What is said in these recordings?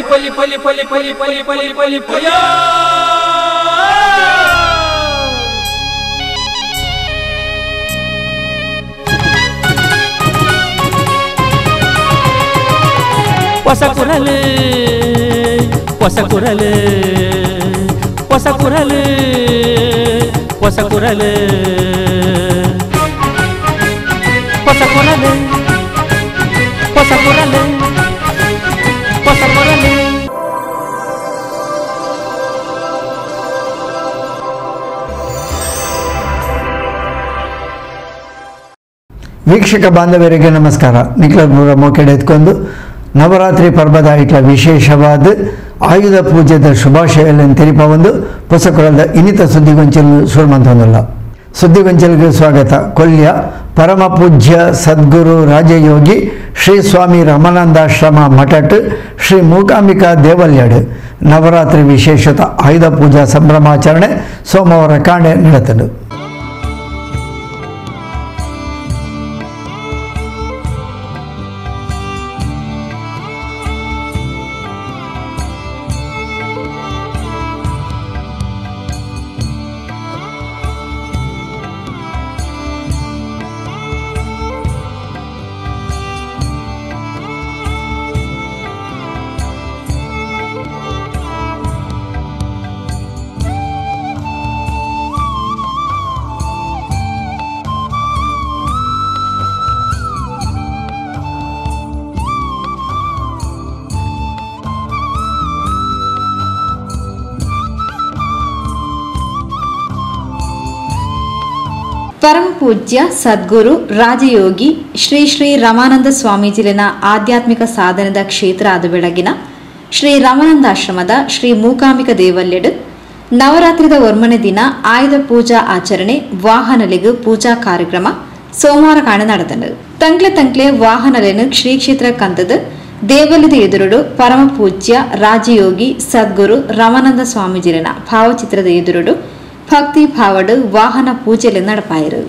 poli poli poli poli poli poli poli poya Posakurale posakurale posakurale posakurale posakurale posakurale posakurale ವೀಕ್ಷಕ ಬಾಂಧವರಿಗೆ ನಮಸ್ಕಾರ. ನಿಖಿಲ ಮೋಕೆಡೆ ಎತ್ಕೊಂಡು ನವರಾತ್ರಿ ಪರ್ವದ ಇಟ್ಲ ವಿಶೇಷವಾದ ಆಯುಧ ಪೂಜೆದ ಶುಭಾಶಯಗಳನ್ನು ತೆರಿಪ ಒಂದು ಹೊಸಕೊಳದ ಇನ್ನಿತ ಸುದ್ದಿಗೊಂಚಲು ಸುಳ್ಮಂತೊಂದಲ್ಲ. ಸುದ್ದಿಗೊಂಚಲಿಗೆ ಸ್ವಾಗತ. ಕೊಲ್ಯ ಪರಮ ಪೂಜ್ಯ ಸದ್ಗುರು ರಾಜಯೋಗಿ ಶ್ರೀ ಸ್ವಾಮಿ ರಾಮಾನಂದಾಶ್ರಮ ಮಠಟ್ ಶ್ರೀ ಮೂಕಾಂಬಿಕಾ ದೇವಲ್ಯಡ್ ನವರಾತ್ರಿ ವಿಶೇಷತ ಆಯುಧ ಪೂಜಾ ಸಂಭ್ರಮಾಚರಣೆ ಸೋಮವಾರ ಕಾಣೆ ನಡೆತದು. ಪರಮ ಪೂಜ್ಯ ಸದ್ಗುರು ರಾಜಯೋಗಿ ಶ್ರೀ ಶ್ರೀ ರಾಮಾನಂದ ಸ್ವಾಮೀಜಿಲಿನ ಆಧ್ಯಾತ್ಮಿಕ ಸಾಧನದ ಕ್ಷೇತ್ರ ಆದ ಬೆಳಗಿನ ಶ್ರೀ ರಾಮಾನಂದಾಶ್ರಮದ ಶ್ರೀ ಮೂಕಾಂಬಿಕಾ ದೇವಲ್ಯಡ್ ನವರಾತ್ರಿದ ಒರ್ಮನೆ ದಿನ ಆಯುಧ ಪೂಜಾ ಆಚರಣೆ ವಾಹನಲಿಗು ಪೂಜಾ ಕಾರ್ಯಕ್ರಮ ಸೋಮವಾರ ಕಾಣ ನಡೆದನು. ತಂಕ್ಲೆ ವಾಹನಲೆನು ಶ್ರೀ ಕ್ಷೇತ್ರ ಕಂತದ ದೇವಲ್ಯದ ಎದುರುಡು ಪರಮ ಪೂಜ್ಯ ರಾಜಯೋಗಿ ಸದ್ಗುರು ರಾಮಾನಂದ ಸ್ವಾಮೀಜಿಲಿನ ಭಾವಚಿತ್ರದ ಎದುರುಡು ಭಕ್ತಿ ಭಾವಡು ವಾಹನ ಪೂಜೆಯಲ್ಲಿ ನಡಪಾಯಿರು.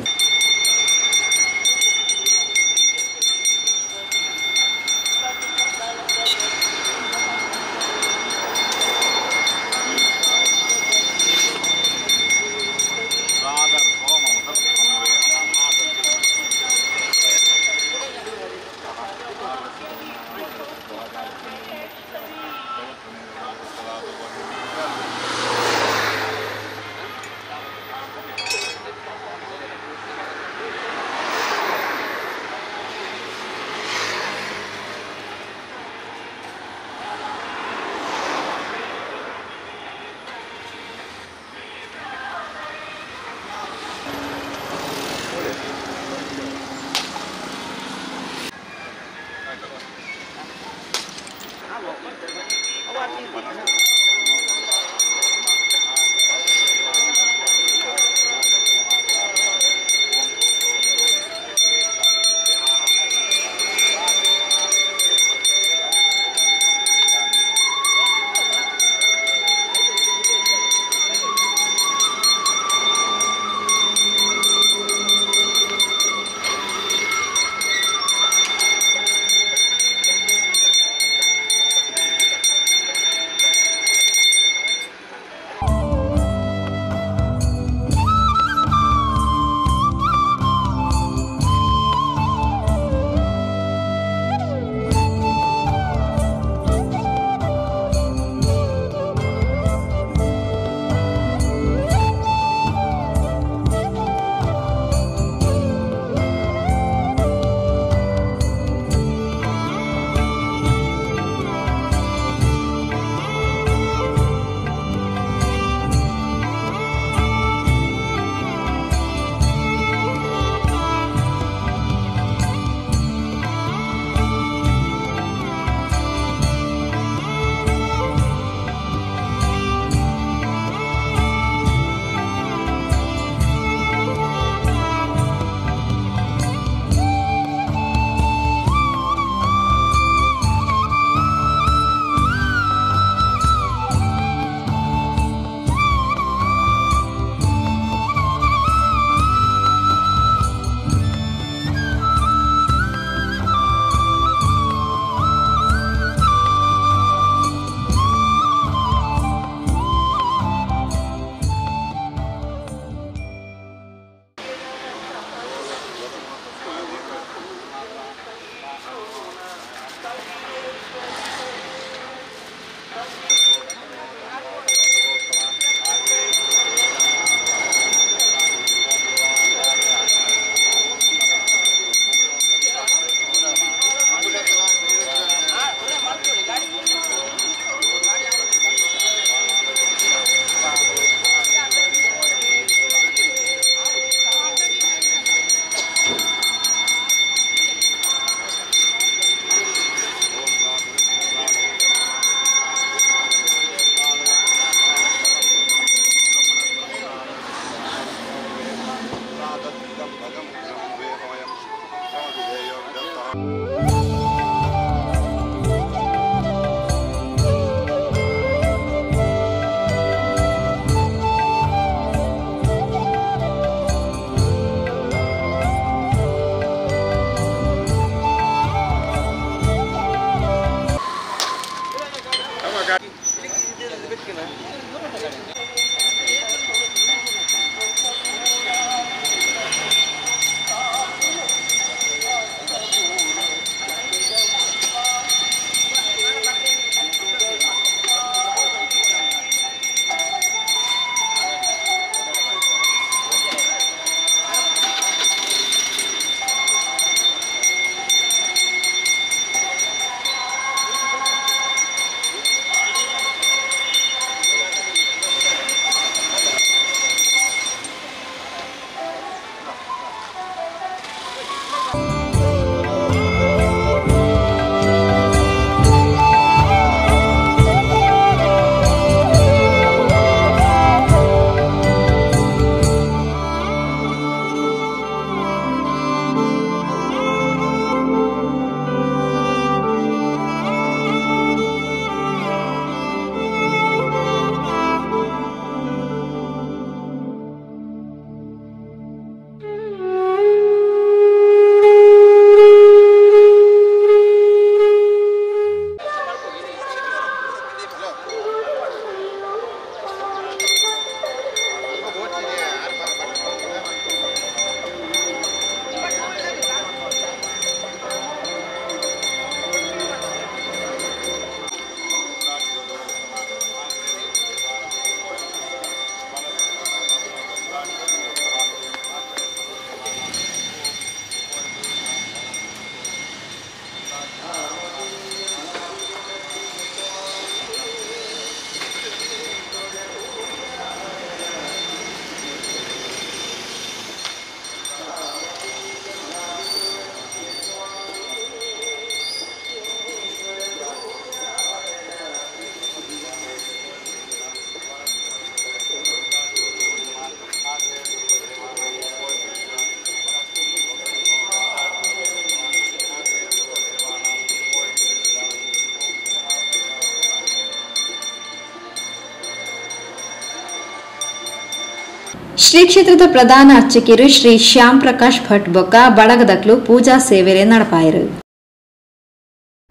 ಶ್ರೀ ಕ್ಷೇತ್ರದ ಪ್ರಧಾನ ಅರ್ಚಕರು ಶ್ರೀ ಶ್ಯಾಮ್ ಪ್ರಕಾಶ್ ಭಟ್ ಬೊಕ್ಕ ಬಳಗದಕ್ಲು ಪೂಜಾ ಸೇವೆರೆ ನಡಪಾಯರು.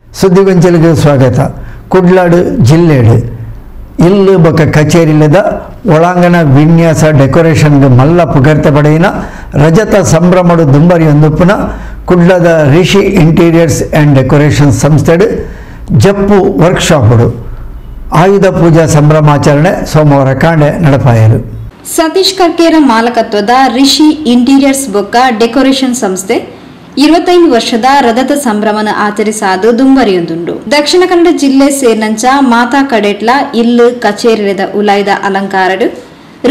ಸುದ್ದಿಗೊಂಚಲಿಗೆ ಸ್ವಾಗತ. ಕುಡ್ಲಾಡು ಜಿಲ್ಲೆಡು ಇಲ್ಲು ಬೊಕ್ಕ ಕಚೇರಿಲದ ಒಳಾಂಗಣ ವಿನ್ಯಾಸ ಡೆಕೋರೇಷನ್ಗೆ ಮಲ್ಲ ಪುಗರ್ತೆ ಪಡೆಯಿನ ರಜತ ಸಂಭ್ರಮಡು ದುಂಬರಿಯೊಂದುಪ್ಪುನ ಕುಡ್ಲದ ರಿಷಿ ಇಂಟೀರಿಯರ್ಸ್ ಆ್ಯಂಡ್ ಡೆಕೋರೇಷನ್ ಸಂಸ್ಥೆಡು ಜಪ್ಪು ವರ್ಕ್ಶಾಪ್ಡು ಆಯುಧ ಪೂಜಾ ಸಂಭ್ರಮಾಚರಣೆ ಸೋಮವಾರ ಕಾಂಡೆ ನಡಪಾಯರು. ಸತೀಶ್ ಕರ್ಕೇರ ಮಾಲಕತ್ವದ ರಿಷಿ ಇಂಟೀರಿಯರ್ಸ್ ಬೊಕ್ಕ ಡೆಕೋರೇಷನ್ ಸಂಸ್ಥೆ 25 ವರ್ಷದ ರಜತ ಸಂಭ್ರಮನ ಆಚರಿಸಾದು ದುಂಬರಿಯೊಂದುಂಡು. ದಕ್ಷಿಣ ಕನ್ನಡ ಜಿಲ್ಲೆ ಸೇರ್ನಂಚ ಮಾತಾ ಕಡೆಟ್ಲ ಇಲ್ಲು ಕಚೇರಿದ ಉಲಾಯ್ದ ಅಲಂಕಾರಡು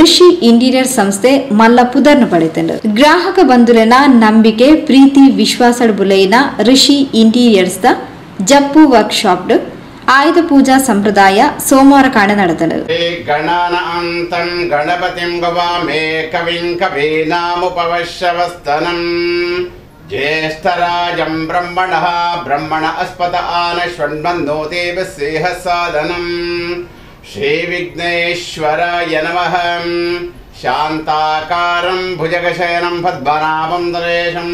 ರಿಷಿ ಇಂಟೀರಿಯರ್ ಸಂಸ್ಥೆ ಮಲ್ಲ ಪುದರ್ನ ಪಡೆತಂಡು. ಗ್ರಾಹಕ ಬಂಧುಲೆನ ನಂಬಿಕೆ ಪ್ರೀತಿ ವಿಶ್ವಾಸಡ್ ಬುಲೈನ ರಿಷಿ ಇಂಟೀರಿಯರ್ಸ್ ದ ಜಪ್ಪು ವರ್ಕ್ ಶಾಪ್ ಆಯುಧ ಪೂಜಾ ಸಂಪ್ರದಾಯ ಸೋಮವಾರ ಕಾಂಡೆ ನಡೆದನು. ಗಣಾನಾಂತಂ ಗಣಪತಿಂ ಗವಾಮೇ ಕವಿಂ ಕವೀನಾಮುಪವಶ್ಯವಸ್ತನಂ ಜ್ಯೇಷ್ಠರಾಜಂ ಬ್ರಹ್ಮಣಃ ಬ್ರಹ್ಮಣ ಅಸ್ಪತ ಆನಶ್ವನ್ಮನ್ನೋತಿ ವಿಸ್ಸೇಹ ಸಾಧನಂ ಶ್ರೀ ವಿಘ್ನೇಶ್ವರಾಯ ನಮಃ. ಶಾಂತಾಕಾರಂ ಭುಜಗಶಯನಂ ಪದ್ಮನಾಭಂ ದರೇಶಂ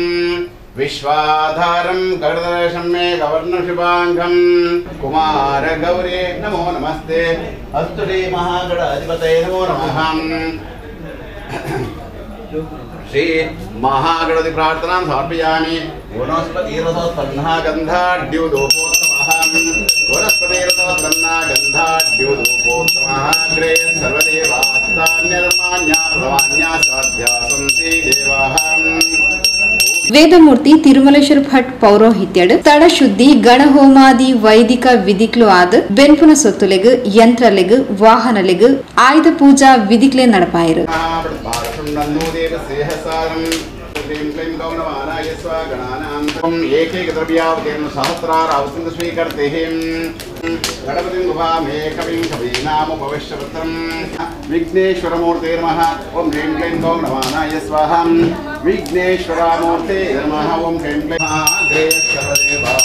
ವಿಶ್ವಾಧಾರಂ ಗರುಡದರ್ಶಂ ಮೇ ಗವರ್ಣ ಶುಭಾಂಗಂ ಕುಮಾರ ಗೌರಿ ನಮೋ ನಮಸ್ತೆ ಅಸ್ತು ಶ್ರೀ ಮಹಾಗಣಾಧಿಪತಯೇ ನಮೋ ನಮಃ. ಶ್ರೀ ಮಹಾಗಣಪತಿ ಪ್ರಾರ್ಥನಾ ಸಮರ್ಪಯಾಮಿ. ವನಸ್ಪತಿರಸೋತ್ಪನ್ನಃ ಗಂಧಾಢ್ಯುದೋಪೋತ್ತಮಃ ವನಸ್ಪತಿರಸೋತ್ಪನ್ನಃ ಗಂಧಾಢ್ಯುದೋಪೋತ್ತಮಃ ಅಗ್ರೇ ಸರ್ವದೇವಾಸ್ತಾನ್ಯರ್ಮಾಣ್ಯ ಪ್ರಮಾಣ್ಯ ಸಾಧ್ಯ ಸಂತಿ ದೇವಾಃ. ವೇದಮೂರ್ತಿ ತಿರುಮಲೇಶ್ವರ ಭಟ್ ಪೌರೋಹಿತ್ಯಡು ತಡ ಶುದ್ಧಿ ಗಣಹೋಮಾದಿ ವೈದಿಕ ವಿಧಿಕ್ಲು ಆದ ಬೆನ್ಪುನ ಸೊತ್ತುಲೆಗು ಯಂತ್ರಲೆಗು ವಾಹನಲೆಗು ಆಯುಧ ಪೂಜಾ ವಿಧಿಕ್ಲೆ ನಡಪಾಯರು. ಏಕೈಕ ದ್ರವ್ಯಾವತಿಯನ್ನು ಸಹಸ್ರಾರ ಔಷಧ ಸ್ವೀಕರ್ತೆ गणपतिं भवामहे कविं कवीनामुपवेश्यवत्रं विघ्नेश्वरमूर्ते नमः ओं ह्रीं क्लीं गौं नमानाय स्वाहा विघ्नेश्वरमूर्ते नमः ओं ह्रीं क्लीं अग्रे सर्वदेवा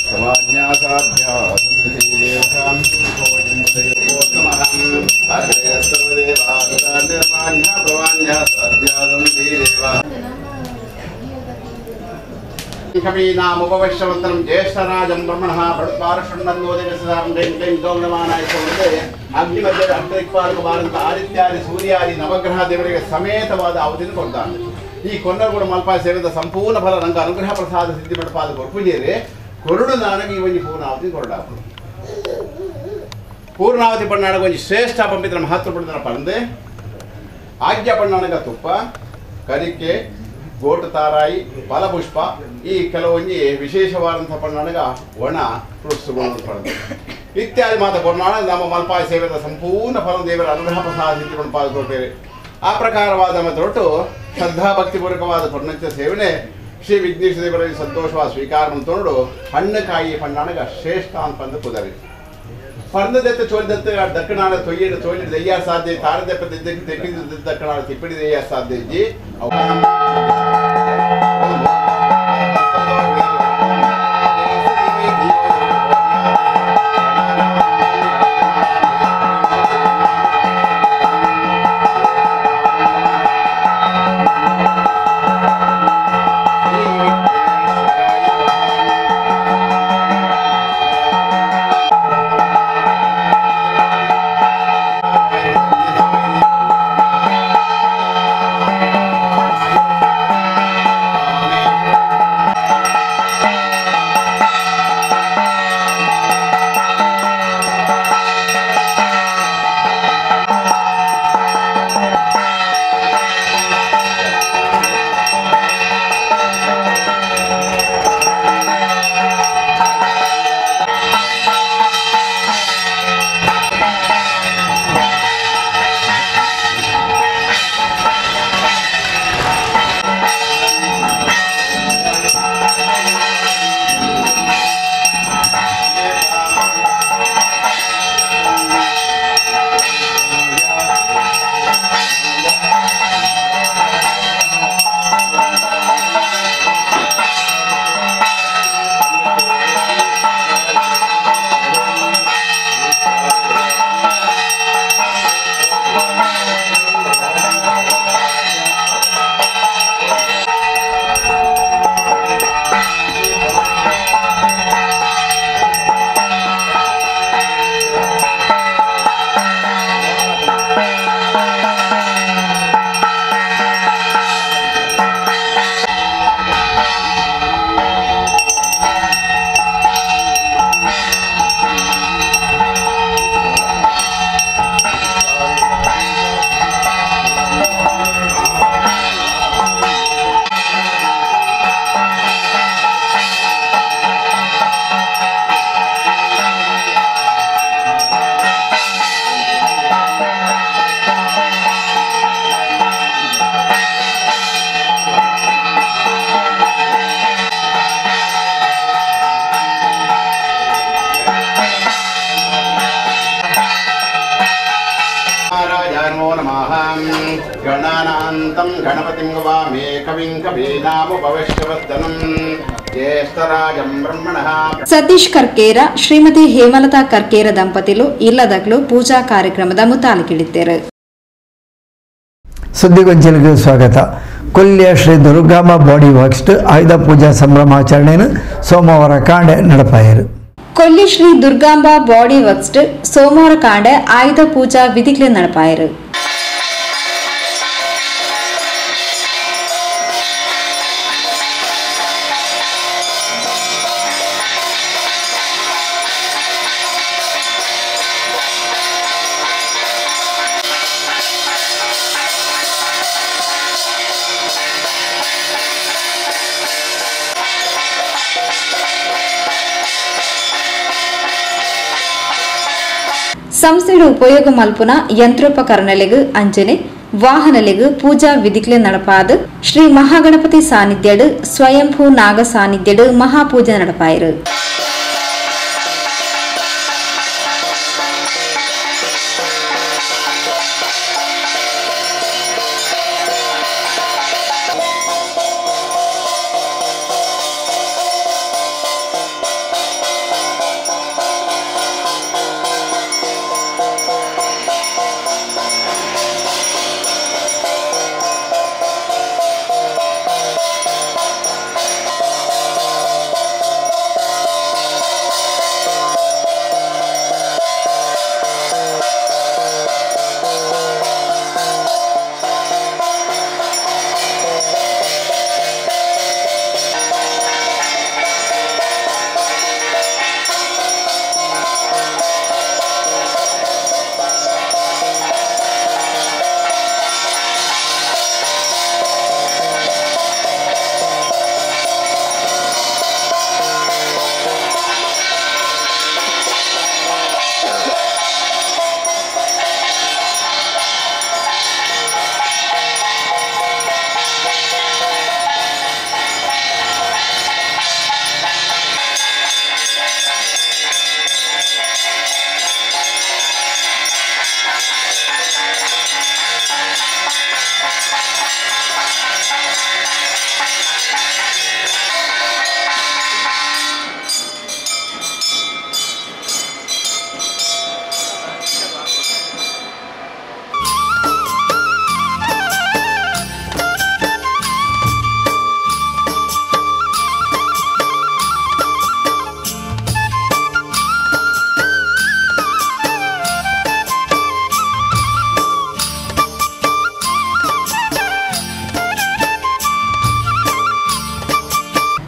सर्वाज्ञासाभ्या सन्ति देवतां भोजनमहं अग्रे सर्वदेवा निर्माण्या प्रवाण्या सद्या सन्ति देवा कवीनामुपवेश्यवत्रं ज्येष्ठराजं ब्रह्मणः भट्पार्षण्डन्नोदिवसदां ह्रीं क्लीं गौं नमानाय स्वाहा अग्निमध्ये अष्टदिक्पालकवाದಂತ ಆದಿತ್ಯಾದಿ ಸೂರ್ಯಾದಿ ನವಗ್ರಹ ದೇವರಿಗೆ ಸಮೇತವಾದ ಅವಧಿಯನ್ನು ಕೊಡ್ತಾನೆ. ಈ ಕೊನ್ನರಗೂಡು ಮಲ್ಪಾಯ ಸೇರಿದ ಸಂಪೂರ್ಣ ಫಲ ನಂಗೆ ಅನುಗ್ರಹ ಪ್ರಸಾದ ಸಿದ್ಧಿ ಪಡ್ಪಾದ ಕೊರ್ಪುಜೇರಿ ಕೊರುಡು ನನಗೆ ಇವೊಂಜಿ ಪೂರ್ಣಾವತಿ ಕೊರಡಾಪು ಪೂರ್ಣಾವತಿ ಪಣ್ಣಾಗ ಒಂಜಿ ಶ್ರೇಷ್ಠ ಪಂಪಿತರ ಮಹತ್ವ ಪಡಿತರ ಪಂದೆ ಆಜ್ಞಾ ಪಣ್ಣಾಗ ತುಪ್ಪ ಕರಿಕೆ ಗೋಟು ತಾರಾಯಿ ಫಲಪುಷ್ಪ ಈ ಕೆಲವೊಂಜಿ ವಿಶೇಷವಾದಂಥ ಪಣ್ಣಾಗ ಒಣ ಫ್ರೂಟ್ಸ್ಗಳನ್ನು ಪಡೆದು ಇತ್ಯಾದಿ ಮಾತ ಕೊರ್ನಾಳ ನಮ್ಮ ಮಲ್ಪಾಯ ಸೇವೆದ ಸಂಪೂರ್ಣ ಫಲ ದೇವರ ಅನುಗ್ರಹ ಪ್ರಸಾದ ಸಿದ್ಧಿಕೊಂಡು ಪಾಲ್ಗೊಳ್ತೇವೆ. ಆ ಪ್ರಕಾರವಾದ ಮತ್ತು ಶ್ರದ್ಧಾ ಭಕ್ತಿಪೂರ್ವಕವಾದ ಪರ್ಣಂಚ ಸೇವನೆ ಶ್ರೀ ವಿಘ್ನೇಶ್ವರ ದೇವರಲ್ಲಿ ಸಂತೋಷವಾದ ಸ್ವೀಕಾರ ತೊಂಡು ಹಣ್ಣುಕಾಯಿ ಪಣ್ಣಾಗ ಶ್ರೇಷ್ಠ ಅಂತಂದು ಕುದರಿ ಪರ್ಣದೆತ್ತ ಚೋಲಿದತ್ತ ದಕ್ಕಣಾಳ ತೊಯ್ಯಲು ಚೋಲಿ ದಯ್ಯ ಸಾಧ್ಯ ತಾರದೆಪ್ಪ ತೆಕ್ಕಿದ ದಕ್ಕಣಾಳ ತಿಪ್ಪಿಡಿ ದಯ್ಯ ಸಾಧ್ಯ ಇಜ್ಜಿ गणानान्तं गणपतिं भवामहे कविं कवीनामुपवेश्यवत्तनं ज्येष्ठराजं ब्रह्मणः ಸತೀಶ್ ಕರ್ಕೇರ ಶ್ರೀಮತಿ ಹೇಮಲತಾ ಕರ್ಕೇರ ದಂಪತಿಲು ಇಲ್ಲದಗ್ಲು ಪೂಜಾ ಕಾರ್ಯಕ್ರಮದ ಮುತಾಲಿಕಿಳಿದ್ದೇರು. ಸುದ್ದಿಗೊಂಚಲಿಗೆ ಸ್ವಾಗತ. ಕೊಲ್ಲಿಯ ಶ್ರೀ ದುರ್ಗಾಂಬ ಬಾಡಿ ವರ್ಕ್ಸ್ ಆಯುಧ ಪೂಜಾ ಸಂಭ್ರಮಾಚರಣೆಯನ್ನು ಸೋಮವಾರ ಕಾಂಡೆ ನಡಪಾಯರು. ಕೊಲ್ಲಿ ಶ್ರೀ ದುರ್ಗಾಂಬ ಬಾಡಿ ವರ್ಕ್ಸ್ ಸೋಮವಾರ ಕಾಂಡೆ ಆಯುಧ ಪೂಜಾ ವಿಧಿಗಳು ನಡಪಾಯರು. ಸಂಸ್ಥೆಡು ಉಪಯೋಗ ಮಲ್ಪುನ ಯಂತ್ರೋಪಕರಣಲೆಗು ಅಂಜನೆ ವಾಹನಲೆಗು ಪೂಜಾ ವಿಧಿಕ್ಲೆ ನಡಪಾದು ಶ್ರೀ ಮಹಾಗಣಪತಿ ಸಾನ್ನಿಧ್ಯಡು ಸ್ವಯಂಭೂ ನಾಗ ಸಾನ್ನಿಧ್ಯಡು ಮಹಾಪೂಜೆ ನಡಪಾಯರು.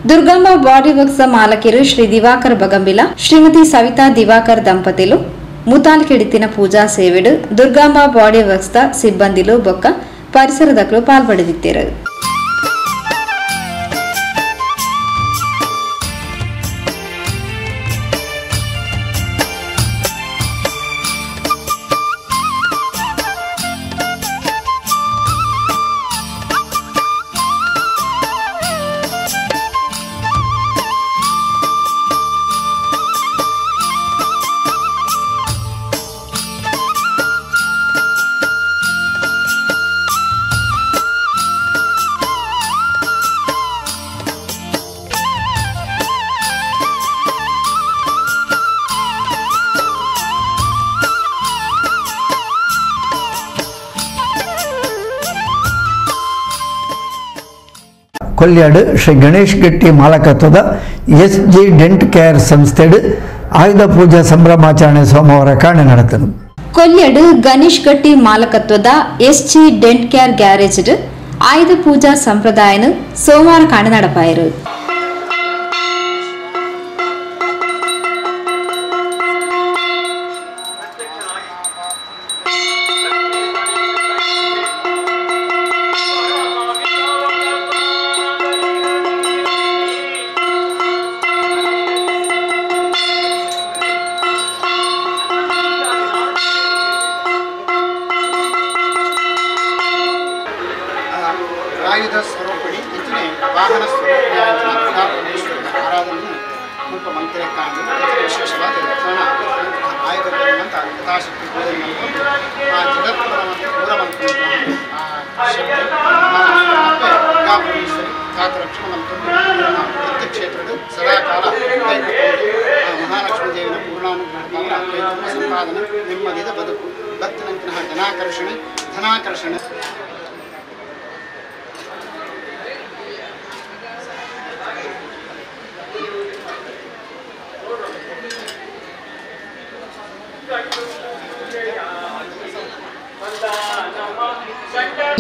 దుర్గాంబ బాడీ వర్క్స్ మాలకిరు శ్రీ దివాకర్ బగంబిల శ్రీమతి సవితా దివాకర్ దంపతులు ముతాలికెడితిన పూజಾ ಸೇವೆಡು ದುರ್ಗಾಂಬ ಬಾಡಿ ವರ್ಕ್ಸ್ ಸಿಬ್ಬಂದಿಲು ಬೊಕ್ಕ ಪರಿಸರದಕ್ಕಲು ಪಾಲ್ಪಡಿದಿತ್ತೇರು. ಕೊಲ್ಯಾಡು ಶ್ರೀ ಗಣೇಶ್ ಗಟ್ಟಿ ಮಾಲಕತ್ವದ ಎಸ್.ಜಿ. ಡೆಂಟ್ ಕೇರ್ ಸಂಸ್ಥೆಡು ಆಯುಧ ಪೂಜಾ ಸಂಭ್ರಮಾಚರಣೆ ಸೋಮವಾರ ಕಾಣೆ ನಡೆದನು. ಕೊಲ್ಯಾಡು ಗಣೇಶ್ ಗಟ್ಟಿ ಮಾಲಕತ್ವದ ಎಸ್.ಜಿ. ಡೆಂಟ್ ಕೇರ್ ಗ್ಯಾರೇಜ್ ಆಯುಧ ಪೂಜಾ ಸಂಪ್ರದಾಯನು ಸೋಮವಾರ ಕಾಣೆ ನಡಪಾಯಿರು. ಆಯುಧ ಸ್ವರೂಪಿಣಿ ಇತನೆ ವಾಹನ ಸ್ವರೂಪಿಣಿಯಾಗಿನ ಪರಮೇಶ್ವರನ ಆರಾಧನೆಯನ್ನು ಮುಲ್ಪ ಮಂತ್ರೆ ಕಾಂಡು ವಿಶೇಷವಾದ ಲಕ್ಷಣ ಆಯುಧಗಳಂತ ಯಥಾಶಕ್ತಿ ಪೂಜೆ ಮಾಡಿಕೊಂಡು ಆ ಜಗತ್ಪರವನ್ನು ದೂರವಂತ ಆ ಶಕ್ತಿ ಮತ್ತೆ ಪರಮೇಶ್ವರಿ ಧಾತು ರಕ್ಷಣೆ ನಮ್ಮ ಪ್ರತಿ ಕ್ಷೇತ್ರದ ಸದಾಕಾಲ ಮಹಾಲಕ್ಷ್ಮೀ ದೇವಿನ ಪೂರ್ಣಾನುಗ್ರಹ ಸಂಪಾದನೆ ನೆಮ್ಮದಿದ ಬದುಕು ಭಕ್ತನಂತಹ ಧನಾಕರ್ಷಣೆ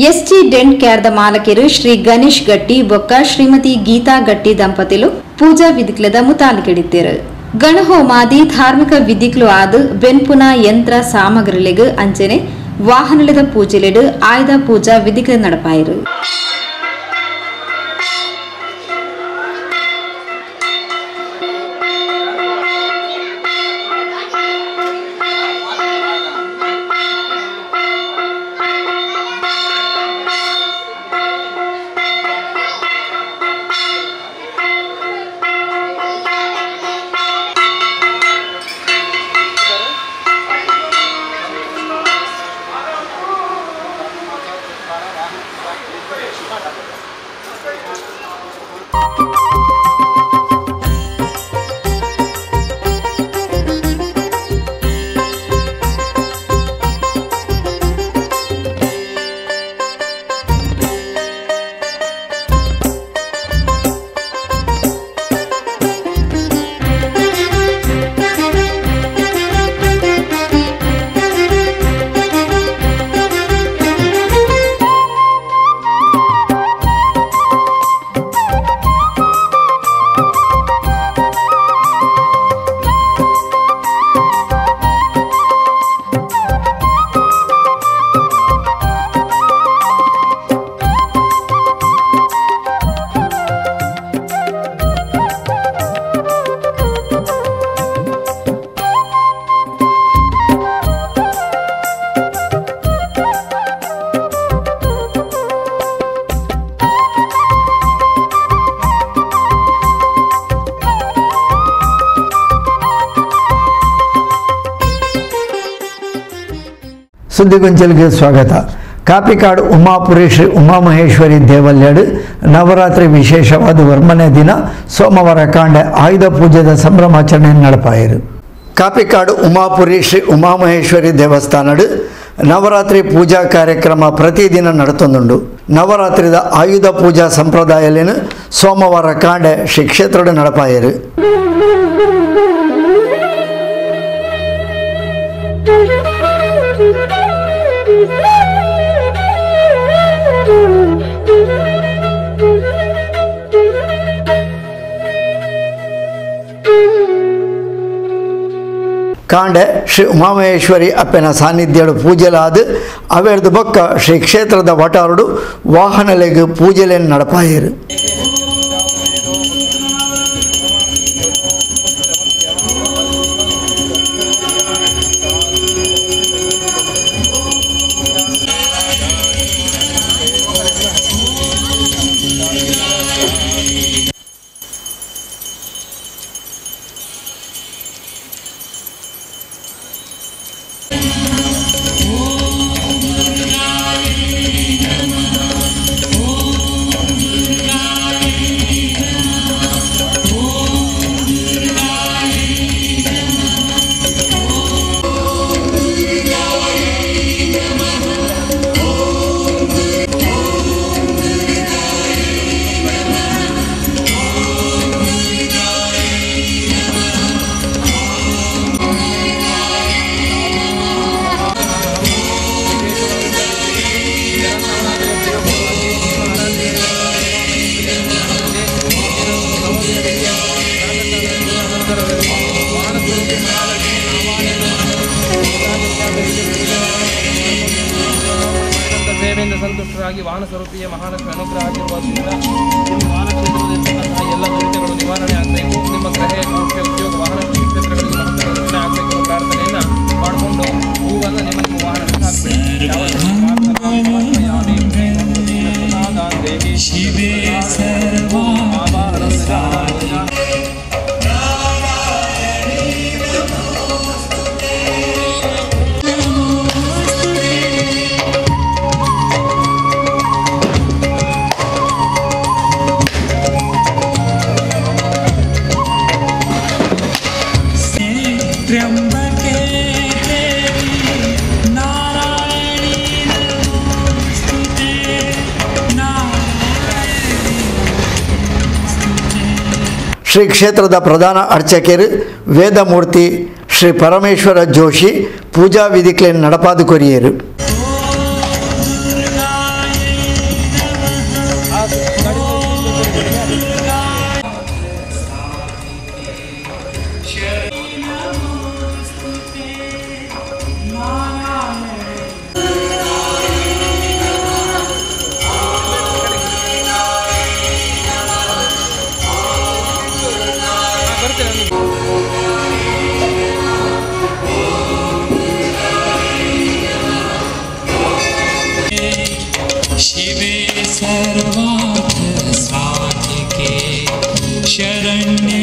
ಎಸ್.ಜಿ. ಡೆಂಟ್ ಕೇರ್ದ ಮಾಲಕಿರು ಶ್ರೀ ಗಣೇಶ್ ಗಟ್ಟಿ ಬೊಕ್ಕ ಶ್ರೀಮತಿ ಗೀತಾ ಗಟ್ಟಿ ದಂಪತಿಲು ಪೂಜಾ ವಿಧಿಕ್ಲದ ಮುತಾಲಿಕೆಡಿತ್ತೇರು. ಗಣಹೋಮಾದಿ ಧಾರ್ಮಿಕ ವಿಧಿಕ್ಲು ಆದು ಬೆನ್ಪುನ ಯಂತ್ರ ಸಾಮಗ್ರಿಲೆಗ್ ಅಂಚನೆ ವಾಹನಲೆದ ಪೂಜೆಲೆಡು ಆಯುಧ ಪೂಜಾ ವಿಧಿಕ್ಲ ನಡಪಾಯಿರು. ಸುದ್ದಿಗೊಂಚಲಿಗೆ ಸ್ವಾಗತ. ಕಾಪಿಕಾಡು ಉಮಾಪುರಿ ಶ್ರೀ ಉಮಾಮಹೇಶ್ವರಿ ದೇವಲ್ಯಡು ನವರಾತ್ರಿ ವಿಶೇಷವಾದ ವರ್ಮನೆ ದಿನ ಸೋಮವಾರ ಕಾಂಡೆ ಆಯುಧ ಪೂಜೆದ ಸಂಭ್ರಮಾಚರಣೆ ನಡಪಾಯಿರು. ಕಾಪಿಕಾಡು ಉಮಾಪುರಿ ಶ್ರೀ ಉಮಾಮಹೇಶ್ವರಿ ದೇವಸ್ಥಾನಡು ನವರಾತ್ರಿ ಪೂಜಾ ಕಾರ್ಯಕ್ರಮ ಪ್ರತಿದಿನ ನಡತೊಂದುಂಡು. ನವರಾತ್ರಿದ ಆಯುಧ ಪೂಜಾ ಸಂಪ್ರದಾಯಲೇನು ಸೋಮವಾರ ಕಾಂಡೆ ಶ್ರೀ ಕ್ಷೇತ್ರಡು ನಡಪಾಯಿರು. ಕಾಂಡೆ ಶ್ರೀ ಉಮಾಮಹೇಶ್ವರಿ ಅಪ್ಪನ ಸಾನ್ನಿಧ್ಯಡು ಪೂಜೆಲಾದು ಅವೆರ್ದು ಬೊಕ್ಕ ಶ್ರೀ ಕ್ಷೇತ್ರದ ವಟಾರುಡು ವಾಹನಲೆಗ್ ಪೂಜೆಲೆನ್ ನಡಪಾಯರು. ಸೇವೆಯಿಂದ ಸಂತುಷ್ಟರಾಗಿ ವಾಹನ ಸ್ವರೂಪಿಯ ಮಹಾಲಕ್ಷ್ಮಿ ಅನುಗ್ರಹ ಆಗಿರುವುದರಿಂದ ನಿಮ್ಮ ವಾಹನ ಕ್ಷೇತ್ರದಲ್ಲಿರ್ತಕ್ಕಂತಹ ಎಲ್ಲ ದುರಿತಗಳು ನಿವಾರಣೆ ಆಗಬೇಕು. ನಿಮ್ಮ ಗೃಹ ಮೋಕ್ಷ ಉದ್ಯೋಗ ವಾಹನ ಕ್ಷೇತ್ರಗಳಿಗೆ ರಕ್ಷಣೆ ಆಗಬೇಕು ಎಂಬ ಪ್ರಾರ್ಥನೆಯನ್ನು ಮಾಡಿಕೊಂಡು ಹೂವನ್ನು ನಿಮ್ಮ ವಾಹನಕ್ಕೆ ಶ್ರೀ ಕ್ಷೇತ್ರದ ಪ್ರಧಾನ ಅರ್ಚಕರು ವೇದಮೂರ್ತಿ ಶ್ರೀ ಪರಮೇಶ್ವರ ಜೋಶಿ ಪೂಜಾ ವಿಧಿಗಳನ್ನು ನಡಪಾದು ಕೊರಿಯರು. शिवे सर्वार्थ साधिके शरण्ये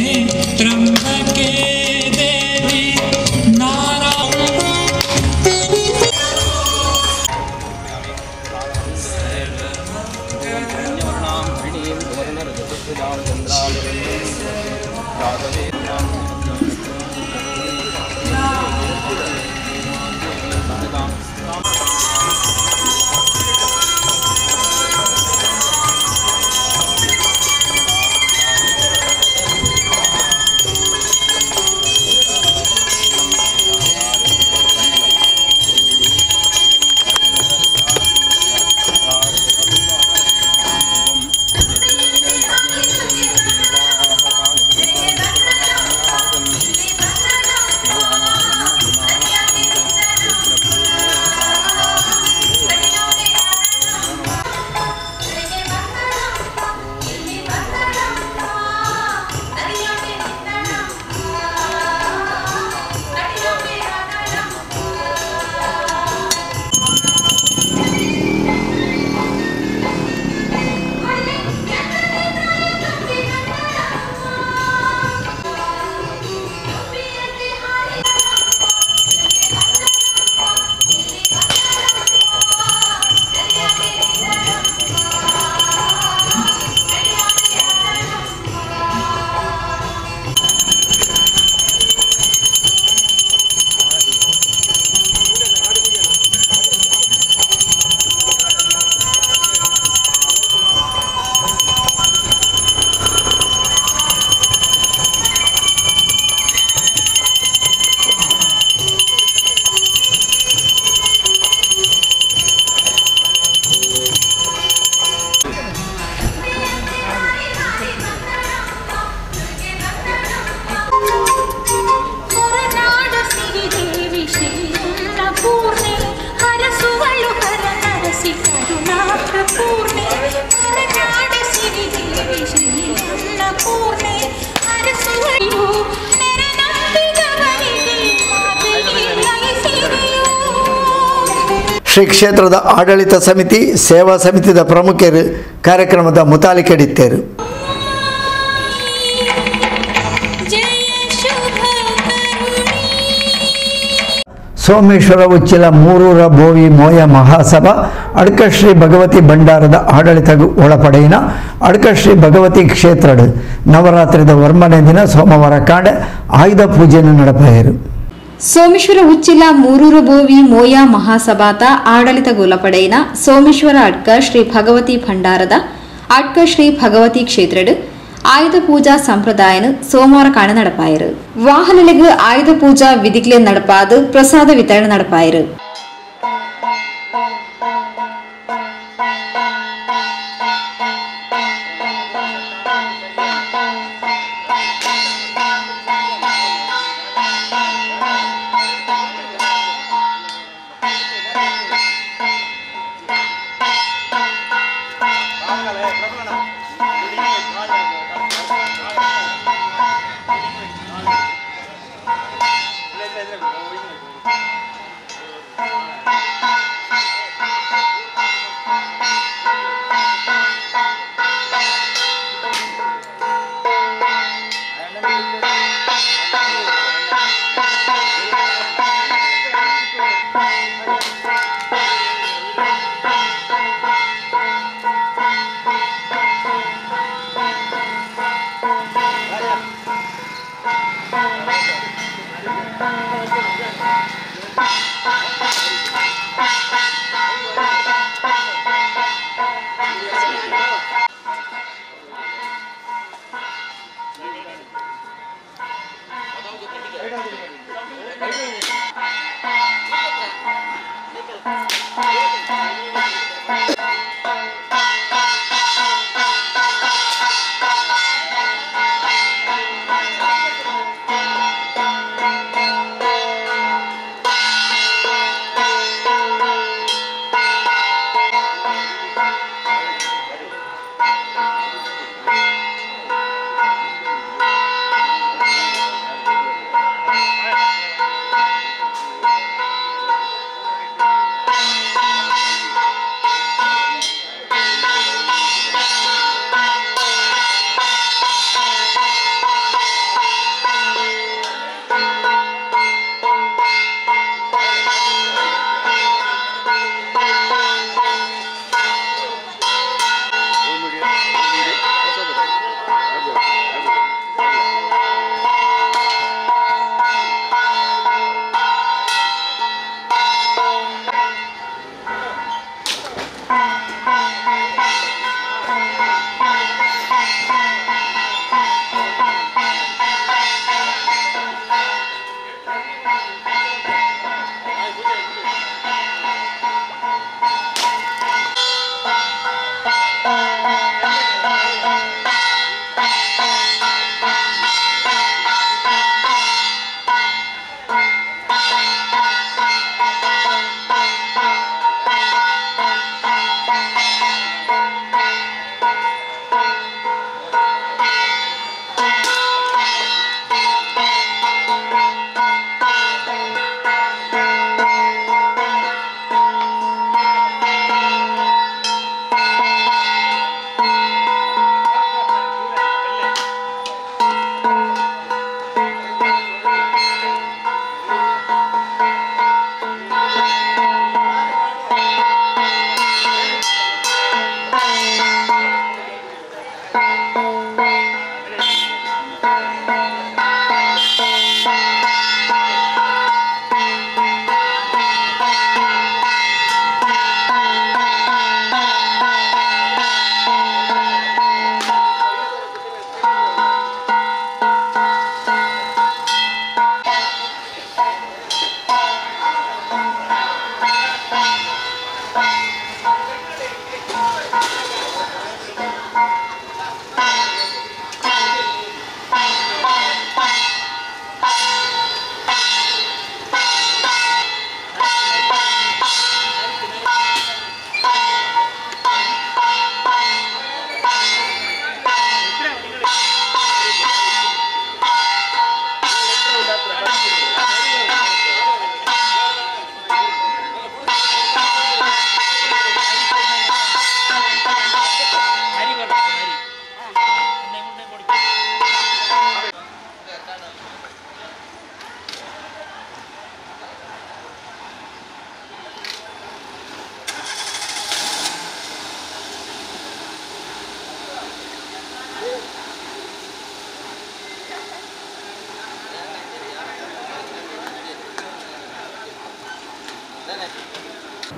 त्र्यंबके देवी ಪೂರ್ಣೆ ಹೊರನಾಡ ಸಿರಿದೇವಿ ಶ್ರೀ ಅನ್ನಪೂರ್ಣೆ ಅರಸುವಳು ನೆರನಂಬಿದವನಿಗೆ ಮಾತೆಗೆ ಲಯಿಸಿದೆಯೋ. ಶ್ರೀ ಕ್ಷೇತ್ರದ ಆಡಳಿತ ಸಮಿತಿ ಸೇವಾ ಸಮಿತಿದ ಪ್ರಮುಖರು ಕಾರ್ಯಕ್ರಮದ ಮುತಾಲಿಕೆಡಿತ್ತೇರು. ಸೋಮೇಶ್ವರ ಉಚ್ಚಿಲ ಮೂರೂರ ಬೋವಿ ಮೋಯ ಮಹಾಸಭಾ ಅಡ್ಕಶ್ರೀ ಭಗವತಿ ಭಂಡಾರದ ಆಡಳಿತಗೂ ಒಳಪಡೆಯಿನ ಅಡ್ಕಶ್ರೀ ಭಗವತಿ ಕ್ಷೇತ್ರಡು ನವರಾತ್ರಿದ ವರ್ಮನೆ ದಿನ ಸೋಮವಾರ ಕಾಂಡೆ ಆಯುಧ ಪೂಜೆಯನ್ನು ನಡೆಪಾಯರು. ಸೋಮೇಶ್ವರ ಉಚ್ಚಿಲ ಮೂರೂರು ಬೋವಿ ಮೋಯ ಮಹಾಸಭಾತ ಆಡಳಿತಗೊಳಪಡೆಯಿನ ಸೋಮೇಶ್ವರ ಅಡ್ಕ ಶ್ರೀ ಭಗವತಿ ಭಂಡಾರದ ಅಡ್ಕ ಶ್ರೀ ಭಗವತಿ ಕ್ಷೇತ್ರಡು ಆಯುಧ பூஜா சம்பிரதாயனு சோமவார காண நடப்பாயிரு. வாகனங்களுக்கு ஆயுத பூஜா விதிகளை நடப்பாது பிரசாத வித்தரணை நடப்பாயிரு.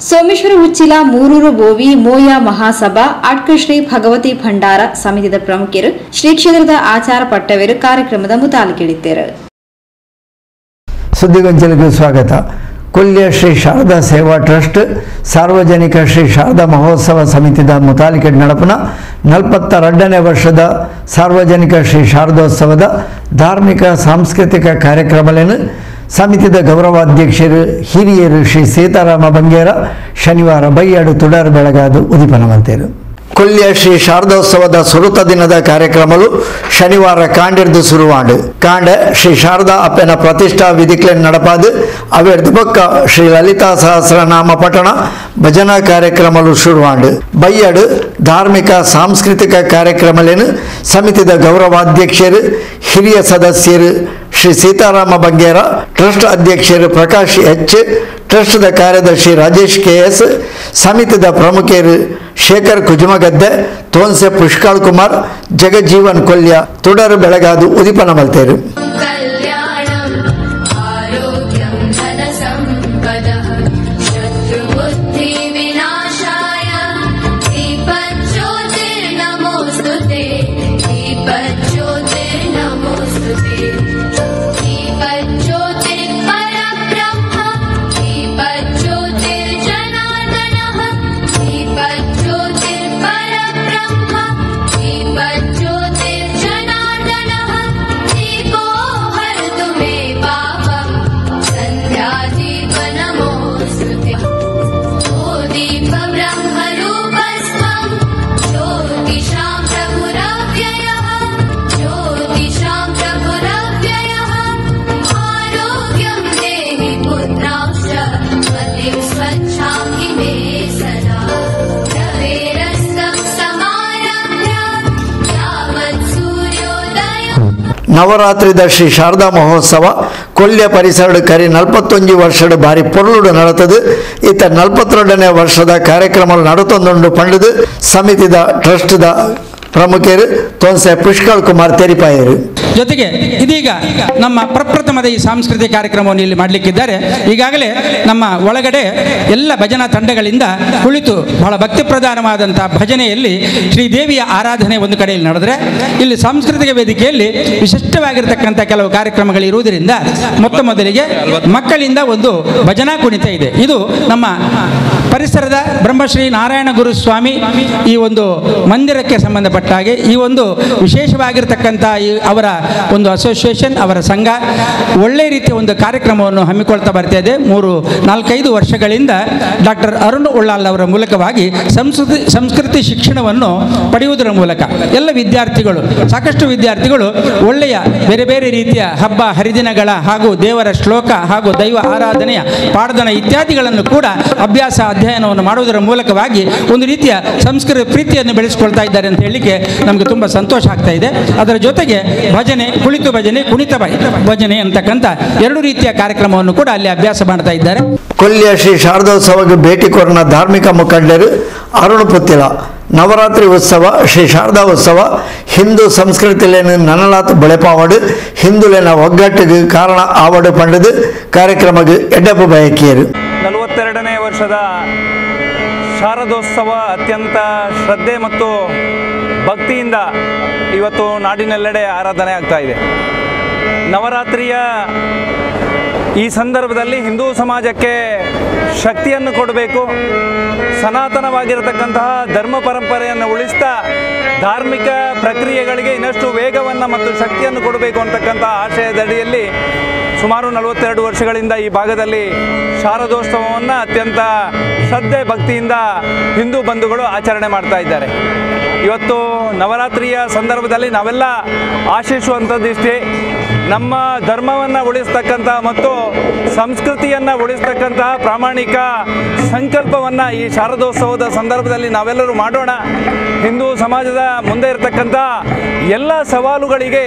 ಸೋಮೇಶ್ವರ ಉಚ್ಚಿಲ ಮೂರೂರು ಬೋವಿ ಮೋಯ ಮಹಾಸಭಾ ಅಡ್ಕ ಶ್ರೀ ಭಗವತಿ ಭಂಡಾರ ಸಮಿತಿಯ ಪ್ರಮುಖರು ಶ್ರೀ ಕ್ಷೇತ್ರದ ಆಚಾರ ಪಟ್ಟವರು ಕಾರ್ಯಕ್ರಮದ ಮುತಾಲಿಕೆಳಿದ್ದರು. ಸುದ್ದಿಗೊಂಚಲಿಗೆ ಸ್ವಾಗತ. ಕೊಲ್ಯ ಶ್ರೀ ಶಾರದಾ ಸೇವಾ ಟ್ರಸ್ಟ್ ಸಾರ್ವಜನಿಕ ಶ್ರೀ ಶಾರದಾ ಮಹೋತ್ಸವ ಸಮಿತಿದ ಮುತಾಲಿಕೆ ನಡಪನ 42ನೇ ವರ್ಷದ ಸಾರ್ವಜನಿಕ ಶ್ರೀ ಶಾರದೋತ್ಸವದ ಧಾರ್ಮಿಕ ಸಾಂಸ್ಕೃತಿಕ ಕಾರ್ಯಕ್ರಮಗಳನ್ನು ಸಮಿತಿದ ಗೌರವಾಧ್ಯಕ್ಷರು ಹಿರಿಯರು ಶ್ರೀ ಸೀತಾರಾಮ ಬಂಗೇರ ಶನಿವಾರ ಬೈಯಾಡು ತುಡಾರು ಬೆಳಗಾದು ಉದಿಪನವಂತೇರು. ಕೊಲ್ಯ ಶ್ರೀ ಶಾರದೋತ್ಸವದ ಸುರುತ ದಿನದ ಕಾರ್ಯಕ್ರಮಗಳು ಶನಿವಾರ ಕಾಂಡಿರ್ದು ಶುರುವಾಂಡು ಕಾಂಡ ಶ್ರೀ ಶಾರದಾ ಅಪ್ಪನ ಪ್ರತಿಷ್ಠಾ ವಿಧಿಕ್ಲೆ ನಡಪಾದು ಅವೆರ್ದು ಪಕ್ಕ ಶ್ರೀ ಲಲಿತಾ ಸಹಸ್ರನಾಮ ಪಠಣ ಭಜನಾ ಕಾರ್ಯಕ್ರಮಗಳು ಶುರುವಾಂಡು ಬೈಯಾಡು ಧಾರ್ಮಿಕ ಸಾಂಸ್ಕೃತಿಕ ಕಾರ್ಯಕ್ರಮಗಳನ್ನು ಸಮಿತಿದ ಗೌರವಾಧ್ಯಕ್ಷರು ಹಿರಿಯ ಸದಸ್ಯರು ಶ್ರೀ ಸೀತಾರಾಮ ಬಂಗೇರ, ಟ್ರಸ್ಟ್ ಅಧ್ಯಕ್ಷರು ಪ್ರಕಾಶ್ ಎಚ್, ಟ್ರಸ್ಟ್ದ ಕಾರ್ಯದರ್ಶಿ ರಾಜೇಶ್ ಕೆಎಸ್, ಸಮಿತಿದ ಪ್ರಮುಖರು ಶೇಖರ್ ಕುಜುಮಗದ್ದೆ, ತೋನ್ಸೆ ಪುಷ್ಕಳ್ ಕುಮಾರ್, ಜಗಜೀವನ್ ಕೊಲ್ಯ ತುಡರು ಬೆಳಗಾದು ಉದಿಪನ ಮಲ್ತೇರು. ನವರಾತ್ರಿದ ಶ್ರೀ ಶಾರದಾ ಮಹೋತ್ಸವ ಕೊಲ್ಯ ಪರಿಸರ ಕರಿ 41 ವರ್ಷದ ಬಾರಿ ಪೊರ್ಲುಡು ನಡತದು. ಈತ 42ನೇ ವರ್ಷದ ಕಾರ್ಯಕ್ರಮ ನಡತೊಂದು ಪಂಡದು ಸಮಿತಿದ ಟ್ರಸ್ಟ್ದ ಪ್ರಮುಖರು ತೋನ್ಸೆ ಪುಷ್ಕಳ್ ಕುಮಾರ್ ತೆರಿಪಾಯರು. ಜೊತೆಗೆ ಇದೀಗ ನಮ್ಮ ಪ್ರಪ್ರಥಮದ ಈ ಸಾಂಸ್ಕೃತಿಕ ಕಾರ್ಯಕ್ರಮವನ್ನು ಇಲ್ಲಿ ಮಾಡಲಿಕ್ಕಿದ್ದಾರೆ. ಈಗಾಗಲೇ ನಮ್ಮ ಒಳಗಡೆ ಎಲ್ಲ ಭಜನಾ ತಂಡಗಳಿಂದ ಕುಳಿತು ಬಹಳ ಭಕ್ತಿ ಪ್ರಧಾನವಾದಂತಹ ಭಜನೆಯಲ್ಲಿ ಶ್ರೀದೇವಿಯ ಆರಾಧನೆ ಒಂದು ಕಡೆಯಲ್ಲಿ ನಡೆದರೆ, ಇಲ್ಲಿ ಸಾಂಸ್ಕೃತಿಕ ವೇದಿಕೆಯಲ್ಲಿ ವಿಶಿಷ್ಟವಾಗಿರತಕ್ಕಂಥ ಕೆಲವು ಕಾರ್ಯಕ್ರಮಗಳು ಇರುವುದರಿಂದ ಮೊತ್ತ ಮೊದಲಿಗೆ ಮಕ್ಕಳಿಂದ ಒಂದು ಭಜನಾ ಕುಣಿತ ಇದೆ. ಇದು ನಮ್ಮ ಪರಿಸರದ ಬ್ರಹ್ಮಶ್ರೀ ನಾರಾಯಣ ಗುರುಸ್ವಾಮಿ ಈ ಒಂದು ಮಂದಿರಕ್ಕೆ ಸಂಬಂಧಪಟ್ಟ ಹಾಗೆ ಈ ಒಂದು ವಿಶೇಷವಾಗಿರ್ತಕ್ಕಂಥ ಅವರ ಒಂದು ಅಸೋಸಿಯೇಷನ್, ಅವರ ಸಂಘ ಒಳ್ಳೆ ರೀತಿಯ ಒಂದು ಕಾರ್ಯಕ್ರಮವನ್ನು ಹಮ್ಮಿಕೊಳ್ತಾ ಬರ್ತಾ ಇದೆ. 4-5 ವರ್ಷಗಳಿಂದ ಡಾಕ್ಟರ್ ಅರುಣ್ ಉಳ್ಳಾಲ್ ಅವರ ಮೂಲಕವಾಗಿ ಸಂಸ್ಕೃತಿ ಶಿಕ್ಷಣವನ್ನು ಪಡೆಯುವುದರ ಮೂಲಕ ಎಲ್ಲ ವಿದ್ಯಾರ್ಥಿಗಳು, ಸಾಕಷ್ಟು ವಿದ್ಯಾರ್ಥಿಗಳು ಒಳ್ಳೆಯ ಬೇರೆ ಬೇರೆ ರೀತಿಯ ಹಬ್ಬ ಹರಿದಿನಗಳ ಹಾಗೂ ದೇವರ ಶ್ಲೋಕ ಹಾಗೂ ದೈವ ಆರಾಧನೆಯ ಪಾಠದನ ಇತ್ಯಾದಿಗಳನ್ನು ಕೂಡ ಅಭ್ಯಾಸ ಅಧ್ಯಯನವನ್ನು ಮಾಡುವುದರ ಮೂಲಕವಾಗಿ ಒಂದು ರೀತಿಯ ಸಂಸ್ಕೃತಿ ಪ್ರೀತಿಯನ್ನು ಬೆಳೆಸಿಕೊಳ್ತಾ ಇದ್ದಾರೆ ಅಂತ ಹೇಳಲಿಕ್ಕೆ ನಮಗೆ ತುಂಬ ಸಂತೋಷ ಆಗ್ತಾ ಇದೆ. ಅದರ ಜೊತೆಗೆ ಭಜನೆ, ಕುಳಿತು ಭಜನೆ, ಕುಣಿತ ಭಜನೆ ಅಂತಕ್ಕಂಥ 2 ರೀತಿಯ ಕಾರ್ಯಕ್ರಮವನ್ನು ಕೂಡ ಅಲ್ಲಿ ಅಭ್ಯಾಸ ಮಾಡ್ತಾ ಇದ್ದಾರೆ. ಕೊಲ್ಯ ಶ್ರೀ ಶಾರದೋತ್ಸವಕ್ಕೆ ಭೇಟಿ ಕೊರನ ಧಾರ್ಮಿಕ ಮುಖಂಡರು ಅರುಣ್ ಪುತ್ತಿಲ ನವರಾತ್ರಿ ಉತ್ಸವ ಶ್ರೀ ಶಾರದಾ ಉತ್ಸವ ಹಿಂದೂ ಸಂಸ್ಕೃತಿಲೇನು ನನಲಾತ್ ಬೆಳೆಪಾವಡು ಹಿಂದುಲೇನ ಒಗ್ಗಟ್ಟಿಗೆ ಕಾರಣ ಆವಡು ಪಂಡದು ಕಾರ್ಯಕ್ರಮಕ್ಕೆ ಎಡ್ಡಪ್ಪು ಬಯಕಿಯರು. 42ನೇ ವರ್ಷದ ಶಾರದೋತ್ಸವ ಅತ್ಯಂತ ಶ್ರದ್ಧೆ ಮತ್ತು ಭಕ್ತಿಯಿಂದ ಇವತ್ತು ನಾಡಿನೆಲ್ಲೆಡೆ ಆರಾಧನೆ ಆಗ್ತಾ ಇದೆ. ನವರಾತ್ರಿಯ ಈ ಸಂದರ್ಭದಲ್ಲಿ ಹಿಂದೂ ಸಮಾಜಕ್ಕೆ ಶಕ್ತಿಯನ್ನು ಕೊಡಬೇಕು, ಸನಾತನವಾಗಿರತಕ್ಕಂತಹ ಧರ್ಮ ಪರಂಪರೆಯನ್ನು ಉಳಿಸ್ತಾ ಧಾರ್ಮಿಕ ಪ್ರಕ್ರಿಯೆಗಳಿಗೆ ಇನ್ನಷ್ಟು ವೇಗವನ್ನು ಮತ್ತು ಶಕ್ತಿಯನ್ನು ಕೊಡಬೇಕು ಅಂತಕ್ಕಂಥ ಆಶಯದಡಿಯಲ್ಲಿ ಸುಮಾರು 42 ವರ್ಷಗಳಿಂದ ಈ ಭಾಗದಲ್ಲಿ ಶಾರದೋತ್ಸವವನ್ನು ಅತ್ಯಂತ ಶ್ರದ್ಧೆ ಭಕ್ತಿಯಿಂದ ಹಿಂದೂ ಬಂಧುಗಳು ಆಚರಣೆ ಮಾಡ್ತಾ ಇದ್ದಾರೆ. ಇವತ್ತು ನವರಾತ್ರಿಯ ಸಂದರ್ಭದಲ್ಲಿ ನಾವೆಲ್ಲ ಆಶಿಸುವಂಥದ್ದಿಷ್ಟೇ, ನಮ್ಮ ಧರ್ಮವನ್ನು ಉಳಿಸ್ತಕ್ಕಂಥ ಮತ್ತು ಸಂಸ್ಕೃತಿಯನ್ನು ಉಳಿಸ್ತಕ್ಕಂತಹ ಪ್ರಾಮಾಣಿಕ ಸಂಕಲ್ಪವನ್ನು ಈ ಶಾರದೋತ್ಸವದ ಸಂದರ್ಭದಲ್ಲಿ ನಾವೆಲ್ಲರೂ ಮಾಡೋಣ. ಹಿಂದೂ ಸಮಾಜದ ಮುಂದೆ ಇರತಕ್ಕಂಥ ಎಲ್ಲ ಸವಾಲುಗಳಿಗೆ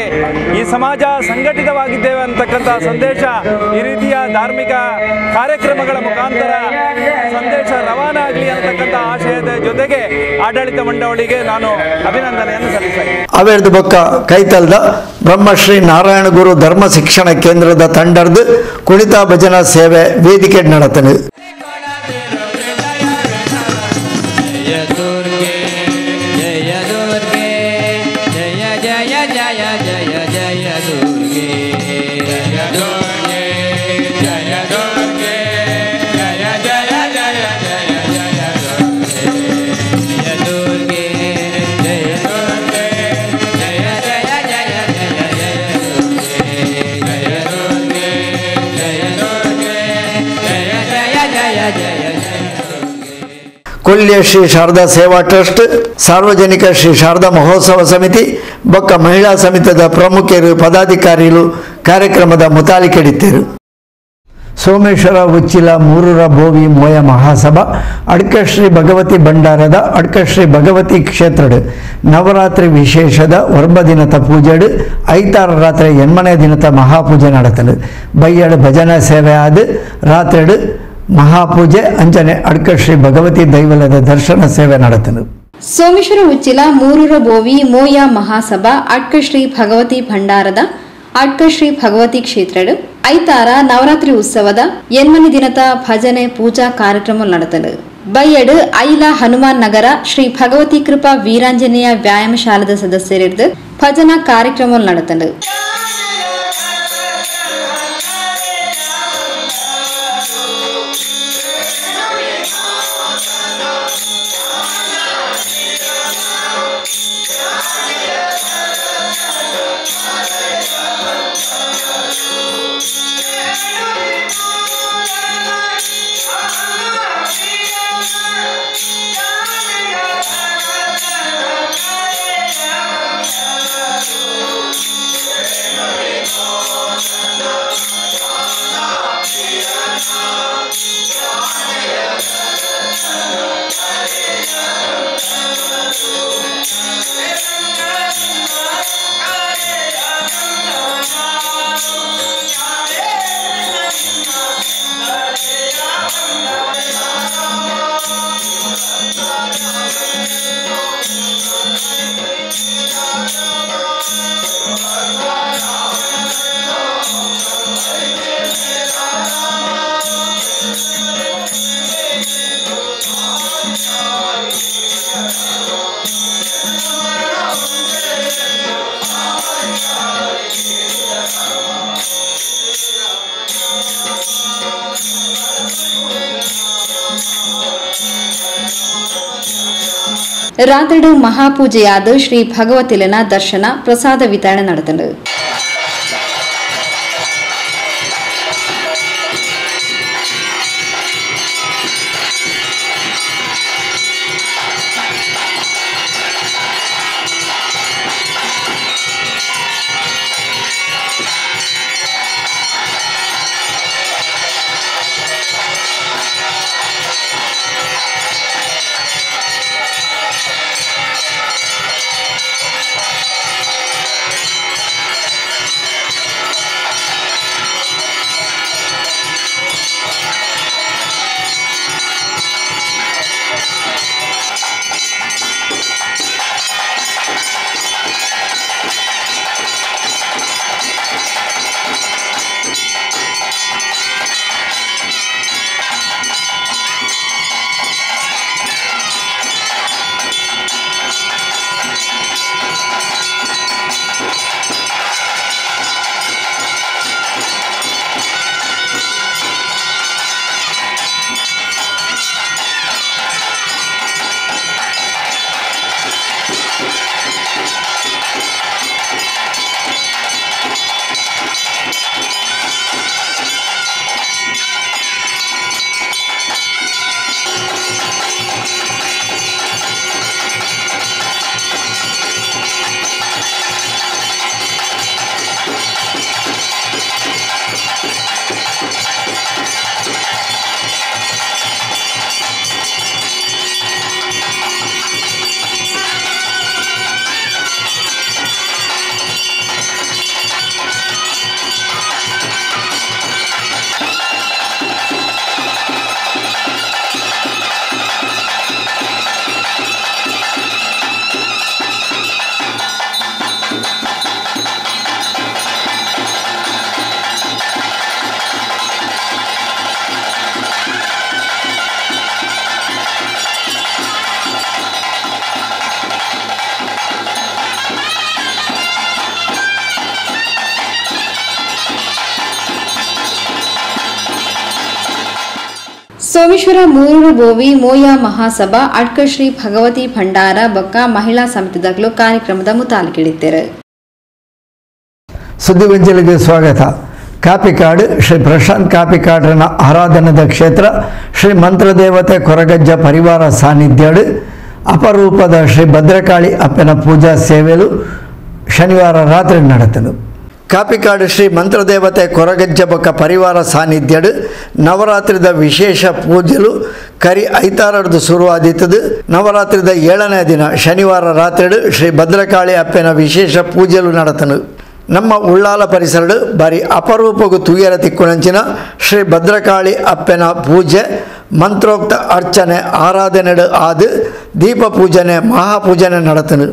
ಈ ಸಮಾಜ ಸಂಘಟಿತವಾಗಿದ್ದೇವೆ ಅಂತಕ್ಕಂಥ ಸಂದೇಶ ಈ ರೀತಿಯ ಧಾರ್ಮಿಕ ಕಾರ್ಯಕ್ರಮಗಳ ಮುಖಾಂತರ ಸಂದೇಶ ರವಾನೆ ಆಗಲಿ ಅಂತಕ್ಕಂಥ ಆಶಯದ ಜೊತೆಗೆ ಆಡಳಿತ ಮಂಡಳಿಗೆ ನಾನು ಅಭಿನಂದನೆಯನ್ನು ಸಲ್ಲಿಸ್ತೇನೆ. ಅವೆರ್ದು ಬೊಕ್ಕ ಕೈತಲ್ದ ಬ್ರಹ್ಮಶ್ರೀ ನಾರಾಯಣ ಗುರು ಧರ್ಮ ಶಿಕ್ಷಣ ಕೇಂದ್ರದ ತಂಡದ ಕುಣಿತ ಭಜನಾ ಸೇವೆ ವೇದಿಕೆ ನಡತನು. ಕೊಲ್ಯ ಶ್ರೀ ಶಾರದಾ ಸೇವಾ ಟ್ರಸ್ಟ್, ಸಾರ್ವಜನಿಕ ಶ್ರೀ ಶಾರದಾ ಮಹೋತ್ಸವ ಸಮಿತಿ ಬೊಕ್ಕ ಮಹಿಳಾ ಸಮಿತಿಯ ಪ್ರಮುಖರು ಪದಾಧಿಕಾರಿಗಳು ಕಾರ್ಯಕ್ರಮದ ಮುತಾಲಿಕೆಡಿತ್ತರು. ಸೋಮೇಶ್ವರ ಉಚ್ಚಿಲ ಮೂರೂರ ಬೋವಿ ಮೋಯ ಮಹಾಸಭಾ ಅಡ್ಕಶ್ರೀ ಭಗವತಿ ಭಂಡಾರದ ಅಡ್ಕಶ್ರೀ ಭಗವತಿ ಕ್ಷೇತ್ರಡ್ ನವರಾತ್ರಿ ವಿಶೇಷದ ಒರ್ಬ ದಿನದ ಪೂಜೆಡ್ ಐತಾರ ರಾತ್ರಿ ಎನ್ಮನೆ ದಿನದ ಮಹಾಪೂಜೆ ನಡೆತಲು ಬೈಯಡ್ ಭಜನಾ ಸೇವೆ ಆದ ರಾತ್ರಿಡ್ ಮಹಾಪೂಜೆ ಅಂಚನೆ ಅಡ್ಕಶ್ರೀ ಭಗವತಿ ದೈವಲದ ದರ್ಶನ ಸೇವೆ ನಡೆತಲು. ಸೋಮೇಶ್ವರ ಉಚ್ಚಿಲ ಮೂರೂರ ಬೋವಿ ಮೋಯ ಮಹಾಸಭಾ ಅಡ್ಕಶ್ರೀ ಭಗವತಿ ಭಂಡಾರದ ಅಡ್ಕಶ್ರೀ ಭಗವತಿ ಕ್ಷೇತ್ರಡ್ ಐತಾರ ನವರಾತ್ರಿ ಉತ್ಸವದ ಎನ್ಮನಿ ದಿನದ ಭಜನೆ ಪೂಜಾ ಕಾರ್ಯಕ್ರಮ ನಡೆತಲು ಬೈಯಡ್ ಐಲ ಹನುಮಾನ್ ನಗರ ಶ್ರೀ ಭಗವತಿ ಕೃಪಾ ವೀರಾಂಜನೇಯ ವ್ಯಾಯಾಮ ಶಾಲದ ಸದಸ್ಯರಿರ್ದು ಭಜನಾ ಕಾರ್ಯಕ್ರಮ ನಡೆತಲು. ರಾತ್ರಿಡು ಮಹಾಪೂಜೆಯಾದ ಶ್ರೀ ಭಗವತಿಲನ ದರ್ಶನ ಪ್ರಸಾದ ವಿತರಣೆ ನಡೆದಳು. ಸೋಮೇಶ್ವರ ಮೂರೂರು ಬೋವಿ ಮೋಯ ಮಹಾಸಭಾ ಅಡ್ಕಶ್ರೀ ಭಗವತಿ ಭಂಡಾರ ಬೊಕ್ಕ ಮಹಿಳಾ ಸಮಿತಿದಾಗಲು ಕಾರ್ಯಕ್ರಮದ ಮುತಾಲಿಕಿಡಿದ್ದಾರೆ. ಸುದ್ದಿಗೊಂಚಲಿಗೆ ಸ್ವಾಗತ. ಕಾಪಿಕಾಡು ಶ್ರೀ ಪ್ರಶಾಂತ್ ಕಾಪಿಕಾಡ್ರನ ಆರಾಧನದ ಕ್ಷೇತ್ರ ಶ್ರೀ ಮಂತ್ರದೇವತೆ ಕೊರಗಜ್ಜ ಪರಿವಾರ ಸಾನ್ನಿಧ್ಯಡು ಅಪರೂಪದ ಶ್ರೀ ಭದ್ರಕಾಳಿ ಅಪ್ಪನ ಪೂಜಾ ಸೇವೆಲು ಶನಿವಾರ ರಾತ್ರಿ ನಡೆತನು. ಕಾಪಿಕಾಡು ಶ್ರೀ ಮಂತ್ರದೇವತೆ ಕೊರಗಜ್ಜ ಬೊಕ್ಕ ಪರಿವಾರ ಸಾನ್ನಿಧ್ಯಡು ನವರಾತ್ರಿದ ವಿಶೇಷ ಪೂಜೆಲು ಕರಿ ಐತಾರಡ್ದು ಶುರುವಾದಿತ್ತದು. ನವರಾತ್ರಿದ 7ನೇ ದಿನ ಶನಿವಾರ ರಾತ್ರಿಡು ಶ್ರೀ ಭದ್ರಕಾಳಿ ಅಪ್ಪನ ವಿಶೇಷ ಪೂಜೆಲು ನಡೆತನು. ನಮ್ಮ ಉಳ್ಳಾಲ ಪರಿಸರಡು ಬಾರಿ ಅಪರೂಪಗೂ ತೂಯರ ತಿಕ್ಕುಣಂಚಿನ ಶ್ರೀ ಭದ್ರಕಾಳಿ ಅಪ್ಪನ ಪೂಜೆ ಮಂತ್ರೋಕ್ತ ಅರ್ಚನೆ ಆರಾಧನೆಡು ಆದು ದೀಪ ಪೂಜನೆ ಮಹಾಪೂಜನೆ ನಡೆತನು.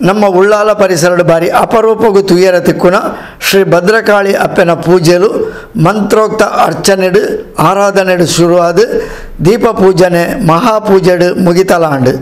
ನಮ್ಮ ಉಳ್ಳಾಲ ಪರಿಸರಡು ಬಾರಿ ಅಪರೂಪಗೂ ತುಯ್ಯರ ತಿಕ್ಕುನ ಶ್ರೀ ಭದ್ರಕಾಳಿ ಅಪ್ಪನ ಪೂಜೆಲು ಮಂತ್ರೋಕ್ತ ಅರ್ಚನೆಡು ಆರಾಧನೆಡು ಶುರುವಾದ ದೀಪ ಪೂಜನೆ ಮಹಾಪೂಜೆಡು ಮುಗಿತಲಾಂಡು.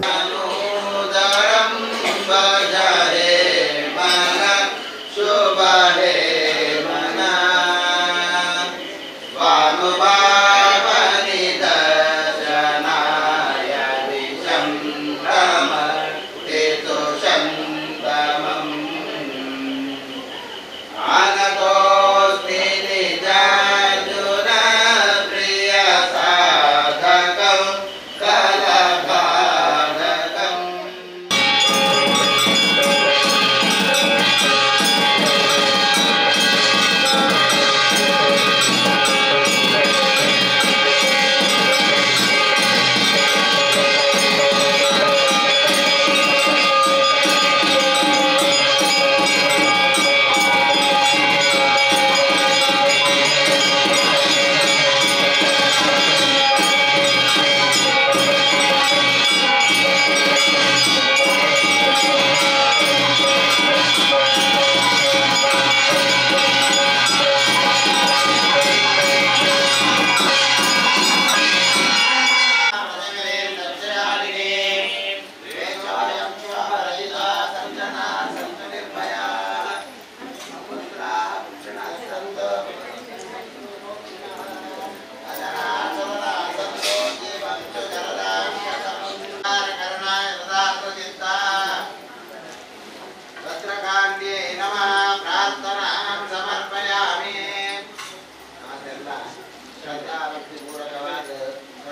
Kala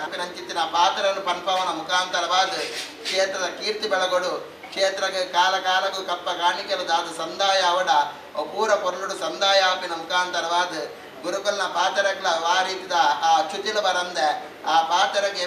ನಂಚಿತ್ತಿನ ಪಾತ್ರನ್ನು ಪನ್ಪವನ ಮುಖಾಂತರವಾದ ಕ್ಷೇತ್ರದ ಕೀರ್ತಿ ಬೆಳಗೊಡು ಕ್ಷೇತ್ರಕ್ಕೆ ಕಾಲ ಕಾಲಕ್ಕೂ ಕಪ್ಪ ಕಾಣಿಕೆಲು ದಾದ ಸಂದಾಯ ಅವಡ ಪೂರ ಪೊರ್ಲುಡು ಸಂದಾಯ ಆಪಿನ ಮುಖಾಂತರವಾದ ಗುರುಕುಲ್ನ ಪಾತ್ರಗಳ ಆ ರೀತಿದ ಆ ಚುಚಿಲ ಬರಂದೆ ಆ ಪಾತ್ರಕ್ಕೆ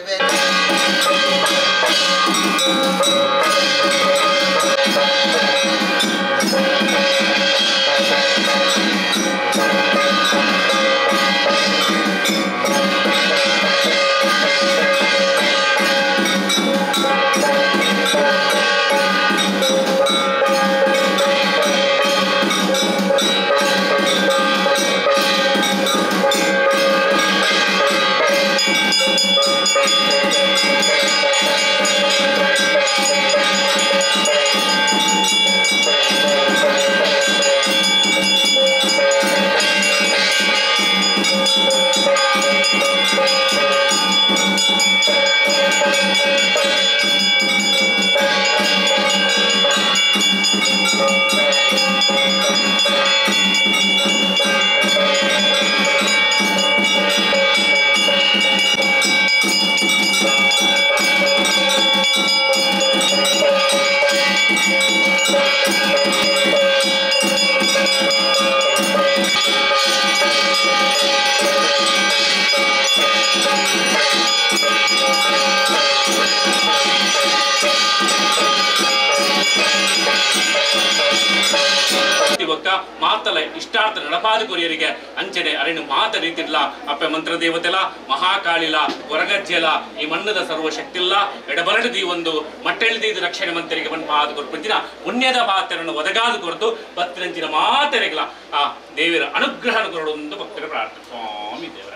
ಮಾತಲ ಇಷ್ಟಾರ್ಥ ನಡಪಾದ ಕೊರಿಯರಿಗೆ ಅಂಚನೆ ಅರೆನು ಮಾತ ರೀತಿಲ್ಲ ಅಪ್ಪೆ ಮಂತ್ರ ದೇವತೆಲ ಮಹಾಕಾಳಿಲ ಹೊರಗಜ್ಜೆಲ ಈ ಮಣ್ಣದ ಸರ್ವಶಕ್ತಿಲ್ಲ ಎಡಬರಡದಿ ಒಂದು ಮಟ್ಟೆಳ್ದಿದ್ದು ರಕ್ಷಣೆ ಮಂತ್ರಿಗೆ ಮನ್ಪಾದ ಕೊರ್ಪಂಚಿನ ಪುಣ್ಯದ ಪಾತ್ರವನ್ನು ಒದಗಾದ ಕೊರತು ಭಕ್ತರಂಚಿನ ಮಾತರೆಗಳ ಆ ದೇವರ ಅನುಗ್ರಹ ಕೊರಡೊಂದು ಭಕ್ತರ ಪ್ರಾರ್ಥನೆ ಸ್ವಾಮಿ ದೇವರ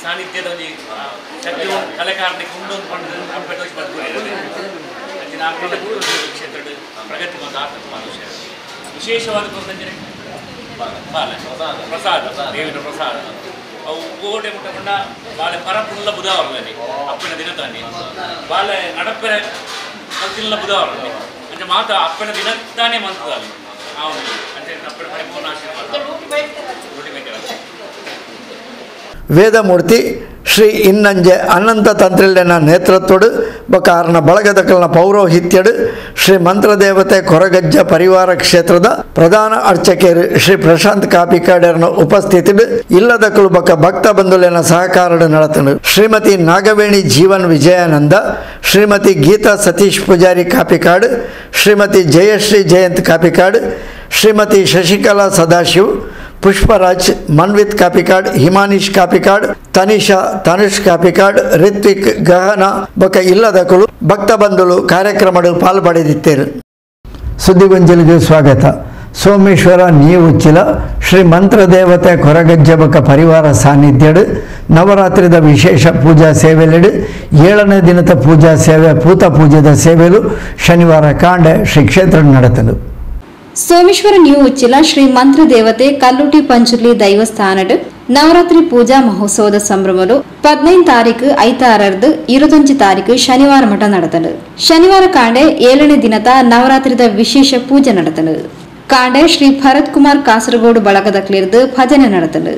ಸಾನ್ನಿಧ್ಯದ ಒಂದು ಶಕ್ತಿ ಕಲೆಕಾರನಿಗೆ ಉಂಡೊಂದು ಪಂಡು ಅಪ್ಪೆಟೋಚ್ ಬದುಕಿದೆ ಕ್ಷೇತ್ರ ಪ್ರಗತಿ ಒಂದು ಆತ್ಮ ವಿಶೇಷವಾದ ಕೊಂದಂಜನೆ ಪ್ರಸಾದ ದೇವಿನ ಪ್ರಸಾದ ಅವು ಗೋಡೆ ಮುಟ್ಟಕೊಂಡ ಬಾಳೆ ಪರಪುಲ್ಲ ಬುಧವಾರದಲ್ಲಿ ಅಪ್ಪನ ದಿನತಾನೆ ಬಾಳೆ ನಡಪೆರೆ ಕಲ್ತಿಲ್ಲ ಬುಧವಾರದಲ್ಲಿ ಅಂದ್ರೆ ಮಾತ ಅಪ್ಪನ ದಿನತಾನೆ ಮಂತದಲ್ಲಿ ಅವನು ಅಂದ್ರೆ ಅಪ್ಪನ ಪರಿಪೂರ್ಣ ಆಶೀರ್ವಾದ ರೋಟಿ ಬೇಕಲ್ಲ ವೇದಮೂರ್ತಿ ಶ್ರೀ ಇನ್ನಂಜೆ ಅನಂತ ತಂತ್ರಿಲ್ಯನ ನೇತೃತ್ವಡು ಬಕಾರನ ಬಳಗದಕಲ್ನ ಪೌರೋಹಿತ್ಯಡು ಶ್ರೀ ಮಂತ್ರದೇವತೆ ಕೊರಗಜ್ಜ ಪರಿವಾರ ಕ್ಷೇತ್ರದ ಪ್ರಧಾನ ಅರ್ಚಕರು ಶ್ರೀ ಪ್ರಶಾಂತ್ ಕಾಪಿಕಾಡರ್ನ ಉಪಸ್ಥಿತಿಡು ಇಲ್ಲದಕಲು ಬಕ ಭಕ್ತ ಬಂಧುಲಿನ ಸಹಕಾರಡು ನಡತನು ಶ್ರೀಮತಿ ನಾಗವೇಣಿ ಜೀವನ್ ವಿಜಯಾನಂದ ಶ್ರೀಮತಿ ಗೀತಾ ಸತೀಶ್ ಪೂಜಾರಿ ಕಾಪಿಕಾಡು ಶ್ರೀಮತಿ ಜಯಶ್ರೀ ಜಯಂತ್ ಕಾಪಿಕಾಡು ಶ್ರೀಮತಿ ಶಶಿಕಲಾ ಸದಾಶಿವ್ ಪುಷ್ಪರಾಜ್ ಮನ್ವಿತ್ ಕಾಪಿಕಾಡ್ ಹಿಮಾನಿಶ್ ಕಾಪಿಕಾಡ್ ತನಿಷಾ ತನುಷ್ ಕಾಪಿಕಾಡ್ ರಿತ್ವಿಕ್ ಗಹನ ಬಕ ಇಲ್ಲದಕಲು ಭಕ್ತ ಬಂಧುಗಳು ಕಾರ್ಯಕ್ರಮಗಳು ಪಾಲ್ಪಡೆದಿತ್ತೇರು ಸುದ್ದಿಗೊಂಜಲಿಗೆ ಸ್ವಾಗತ ಸೋಮೇಶ್ವರ ನೀವುಚ್ಚಿಲ ಶ್ರೀ ಮಂತ್ರದೇವತೆ ಕೊರಗಜ್ಜ ಬಕ ಪರಿವಾರ ಸಾನ್ನಿಧ್ಯಡು ನವರಾತ್ರಿದ ವಿಶೇಷ ಪೂಜಾ ಸೇವೆಲೆಡು 7ನೇ ದಿನದ ಪೂಜಾ ಸೇವೆ ಪೂತ ಪೂಜೆದ ಸೇವೆಲು ಶನಿವಾರ ಕಾಂಡೆ ಶ್ರೀ ಕ್ಷೇತ್ರ ನಡೆತನು ಸೋಮೇಶ್ವರ ನ್ಯೂ ಉಚ್ಚಿಲ ಶ್ರೀ ಮಂತ್ರ ದೇವತೆ ಕಲ್ಲುಟಿ ಪಂಚುರ್ಲಿ ದೈವಸ್ಥಾನಡ್ ನವರಾತ್ರಿ ಪೂಜಾ ಮಹೋತ್ಸವದ ಸಂಭ್ರಮಲು 15 ತಾರೀಕು ಐತಾರರ್ದು 25 ತಾರೀಕು ಶನಿವಾರ ಮಠ ನಡೆತನು ಶನಿವಾರ ಕಾಂಡೆ 7ನೇ ದಿನದ ನವರಾತ್ರಿದ ವಿಶೇಷ ಪೂಜೆ ನಡೆತನು ಕಾಂಡೆ ಶ್ರೀ ಭರತ್ ಕುಮಾರ್ ಕಾಸರಗೋಡು ಬಳಗದ ಕ್ಲಿರ್ದು ಭಜನೆ ನಡೆತನು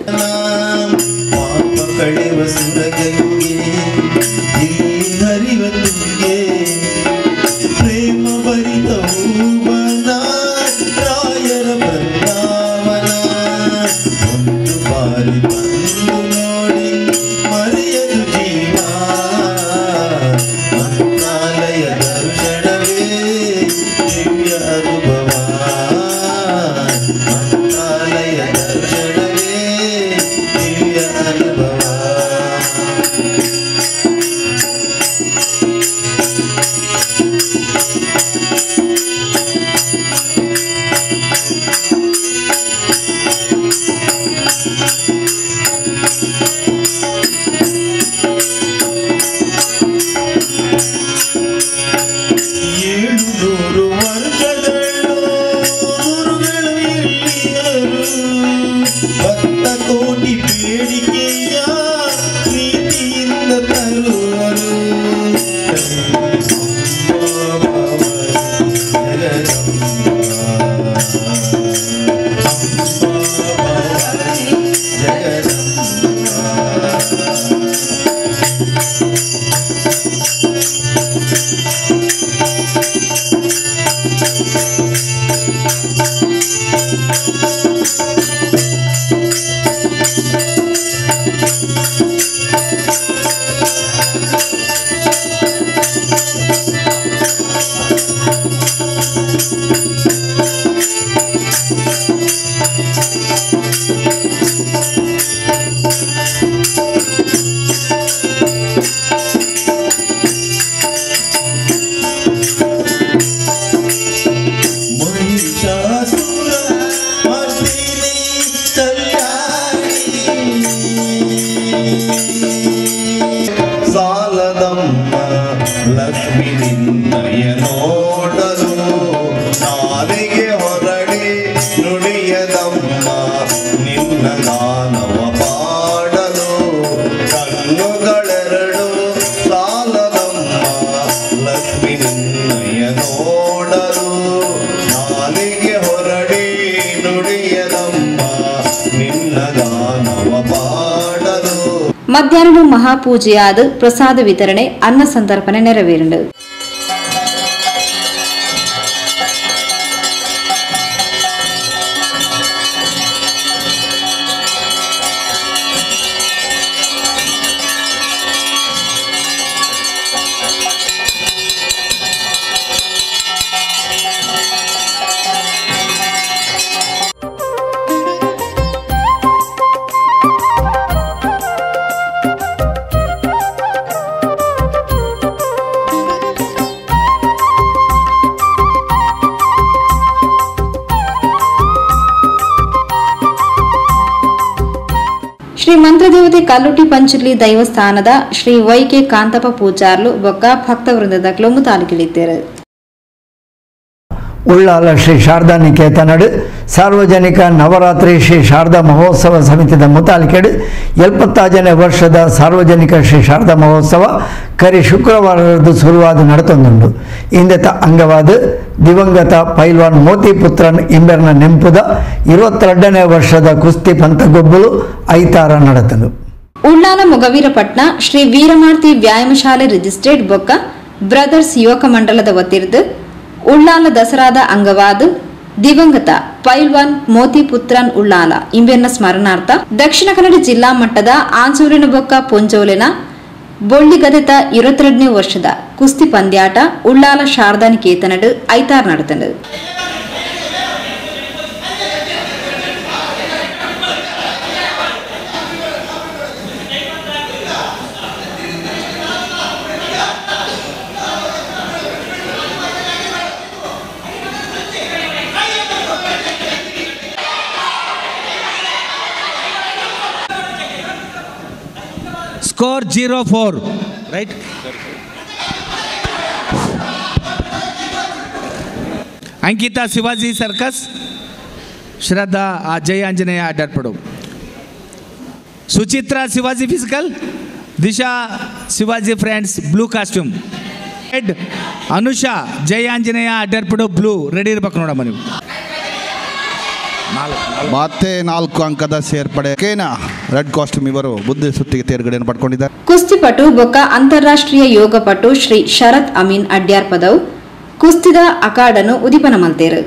ಲಕ್ಷ್ಮಿ ನಿನ್ನಯ ನೋಡಲು ನಾಲಿಗೆ ಹೊರಡಿ ನುಡಿಯದಮ್ಮ ನಿನ್ನ ಗಾನವ ಪಾಡಲು ಕಣ್ಣುಗಳೆರಡು ಸಾಲದಮ್ಮ ಲಕ್ಷ್ಮಿ ನಿನ್ನಯ ನೋಡಲು ನಾಲಿಗೆ ಹೊರಡಿ ನುಡಿಯದಮ್ಮ ನಿನ್ನ ಗಾನವ ಪಾಡಲು. ಮಧ್ಯಾಹ್ನ ಮಹಾಪೂಜೆಯಾದ ಪ್ರಸಾದ ವಿತರಣೆ ಅನ್ನ ಸಂತರ್ಪಣೆ ನೆರವೇರಿತು. ಶ್ರೀ ಮಂತ್ರದೇವತೆ ಕಲ್ಲುಟಿ ಪಂಚುರ್ಲಿ ದೈವಸ್ಥಾನದ ಶ್ರೀ ವೈಕೆ ಕಾಂತಪ್ಪ ಪೂಜಾರ್ಲು ಬೊಕ್ಕ ಭಕ್ತ ವೃಂದದ ಕ್ಲೊಮ್ಮು ತಾಲೂಕಿಲಿದ್ದಾರೆ. ಉಳ್ಳಾಲ ಶ್ರೀ ಶಾರದಾ ನಿಕೇತನಡು ಸಾರ್ವಜನಿಕ ನವರಾತ್ರಿ ಶ್ರೀ ಶಾರದಾ ಮಹೋತ್ಸವ ಸಮಿತಿದ ಮುತಾಲಿಕೆಡು 75ನೇ ವರ್ಷದ ಸಾರ್ವಜನಿಕ ಶ್ರೀ ಶಾರದಾ ಮಹೋತ್ಸವ ಕರಿ ಶುಕ್ರವಾರದ್ದು ಶುರುವಾದ ನಡೆತೊಂದುಂಡು. ಇಂದೆತ ಅಂಗವಾದ ದಿವಂಗತ ಪೈಲ್ವಾನ್ ಮೋತಿ ಪುತ್ರನ್ ಇಂಬೆರ್ನ ನೆಂಪುದ 22ನೇ ವರ್ಷದ ಕುಸ್ತಿ ಪಂತಗೊಬ್ಬಲು ಐತಾರ ನಡೆತನು. ಉಳ್ಳಾಲ ಮೊಗವೀರಪಟ್ನ ಶ್ರೀ ವೀರಮಾರ್ತಿ ವ್ಯಾಯಾಮ ಶಾಲೆ ರಿಜಿಸ್ಟ್ರೇಡ್ ಬೊಕ್ಕ ಬ್ರದರ್ಸ್ ಯುವಕ ಮಂಡಲದ ವತಿರ್ದು ಉಳ್ಳಾಲ ದಸರಾದ ಅಂಗವಾದ ದಿವಂಗತ ಪೈಲ್ವಾನ್ ಮೋತಿ ಪುತ್ರನ್ ಉಳ್ಳಾಲ ಇಂಬೆರ್ನ ಸ್ಮರಣಾರ್ಥ ದಕ್ಷಿಣ ಕನ್ನಡ ಜಿಲ್ಲಾ ಮಟ್ಟದ ಆಂಚೂರಿನ ಬೊಕ್ಕ ಪೊಂಜೋಲೆನ ಬೊಳ್ಳಿಗದೆತ 22ನೇ ವರ್ಷದ ಕುಸ್ತಿ ಪಂದ್ಯಾಟ Ullal Sharada ನಿಕೇತನಡು ಐತಾರ್ ನಡೆತಂಡು. Score 0-4, right? Ankita Shivaji Circus, Shraddha Jai Anjaneya Adarpadu. Suchitra Shivaji Physical, Disha Shivaji Friends Blue Costume. Red Anusha Jai Anjaneya Adarpadu Blue, ready Baknoda Manu. ಮತ್ತೆ 4 ಅಂಕದ ಸೇರ್ಪಡೆ ಕೇನಾ ರೆಡ್ ಕಾಸ್ಟ್ಯೂಮ್ ಇವರು ಬುದ್ಧಿ ಸುತ್ತಿಗೆ ತೇರ್ಗಡೆಯನ್ನು ಪಡ್ಕೊಂಡಿದ್ದಾರೆ. ಕುಸ್ತಿಪಟು ಬೊಕ್ಕ ಅಂತಾರಾಷ್ಟ್ರೀಯ ಯೋಗಪಟು ಶ್ರೀ ಶರತ್ ಅಮೀನ್ ಅಡ್ಯಾರ್ ಪದವು ಕುಸ್ತಿದ ಅಕಾಡನು ಉದಿಪನ ಮಲ್ತೇರು.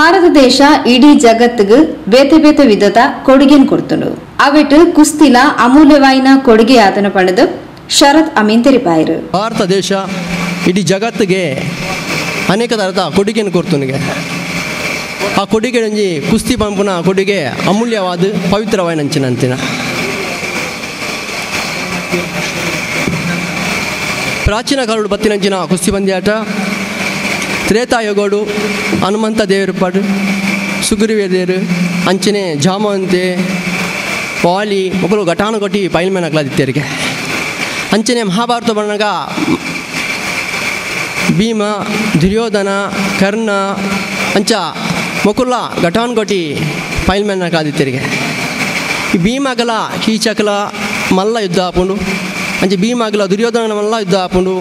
ಭಾರತ ದೇಶ ಇಡೀ ಜಗತ್ತಿಗೆ ಬೇತೆ ಬೇತೆ ವಿಧದ ಕೊಡುಗೆಯನ್ನು ಕೊಡ್ತುಂಡು. ಅವಿಟ್ಟು ಕುಸ್ತಿಲ ಅಮೂಲ್ಯವಾಯಿನ ಕೊಡುಗೆ ಆತನ ಪಡೆದು ಶರತ್ ಅಮೀನ್ ತೆರಿಪಾಯಿರು. ಭಾರತ ದೇಶ ಇಡೀ ಜಗತ್ತಿಗೆ ಅನೇಕ ಥರದ ಕೊಡುಗೆಯನ್ನು ಕೊಡ್ತುನಿಗೆ. ಆ ಕೊಡುಗೆ ಒಂಜಿ ಕುಸ್ತಿ ಪಂಪುನ ಕೊಡುಗೆ ಅಮೂಲ್ಯವಾದ ಪವಿತ್ರವಾಯಿನ ಅಂಚಿನಂತಿನ ಪ್ರಾಚೀನ ಕಾಲದ ಬತ್ತಿನಂಚಿನ ಕುಸ್ತಿ ಪಂದ್ಯಾಟ ತ್ರೇತಾಯುಗೋಡು ಹನುಮಂತ ದೇವರಪಾಡು ಸುಗ್ರೀವೇದೇರು ಅಂಚನೆ ಜಾಮವಂತೆ ವಾಲಿ ಮೊದಲು ಘಟಾನುಘಟಿ ಪೈಲ್ಮೇನಕ್ಲಾದಿತ್ತೇರಿಗೆ ಅಂಚನೆ ಮಹಾಭಾರತ ಬಣ್ಣಗ ಭೀಮ ದುರ್ಯೋಧನ ಕರ್ಣ ಅಂಚ ಮೊಕುಲ್ಲ ಘಟಾನುಘಟಿ ಪೈಲ್ಮೇನಕ್ಲಾದಿತ್ತೇರಿಗೆ ಈ ಭೀಮಗಲ ಕೀಚಕಲ ಮಲ್ಲ ಯುದ್ಧ ಹಾಕೊಂಡು ಅಂಚೆ ಭೀಮಗಲ ದುರ್ಯೋಧನ ಮಲ್ಲ ಯುದ್ಧ ಹಾಕೊಂಡು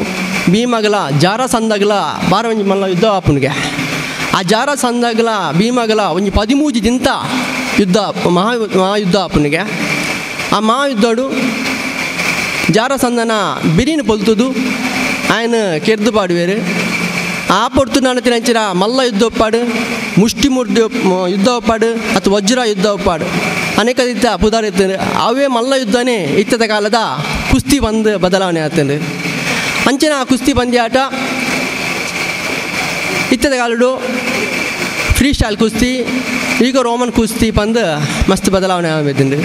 ಭೀಮಗಲ ಜಾರಸಂದಗಲ ಬಾರವಂಜಿ ಮಲ್ಲ ಯುದ್ಧ ಆಪುನಿಗೆ ಆ ಜಾರಸಂದಗಲ ಭೀಮಗಲ ಒಂಜಿ 13 ದಿಂತ ಯುದ್ಧ ಮಹಾಯುದ್ಧ ಆಪುನಿಗೆ ಆ ಮಹಾಯುದ್ಧಡು ಜಾರಸಂದನ ಬಿರಿನ ಪೊಲ್ತುದು ఆయన ಕೆರ್ದು ಪಾಡುವೇರು ಆ ಪೊರ್ತು ನಡತಿನಂಚಿರ ಮಲ್ಲ ಯುದ್ಧ ಒಪ್ಪಾಡು ಮುಷ್ಟಿ ಯುದ್ಧ ಒಪ್ಪಾಡು ಅಥವಾ ವಜ್ರ ಯುದ್ಧ ಒಪ್ಪಾಡು ಅನೇಕ ರೀತಿಯ ಪುದಾರ ಇರ್ತದೆ ಅವೇ ಮಲ್ಲ ಯುದ್ಧನೇ ಇತ್ತದ ಕಾಲದ ಕುಸ್ತಿ ಬಂದು ಬದಲಾವಣೆ ಆಗ್ತದೆ ಅಂಚನ ಕುಸ್ತಿ ಪಂದ್ಯಾಟ ಇತ್ತದ ಕಾಲಡು ಫ್ರೀ ಸ್ಟೈಲ್ ಕುಸ್ತಿ ಈಗ ರೋಮನ್ ಕುಸ್ತಿ ಪಂದು ಮಸ್ತ್ ಬದಲಾವಣೆ ಆಗಬೇಕಂದು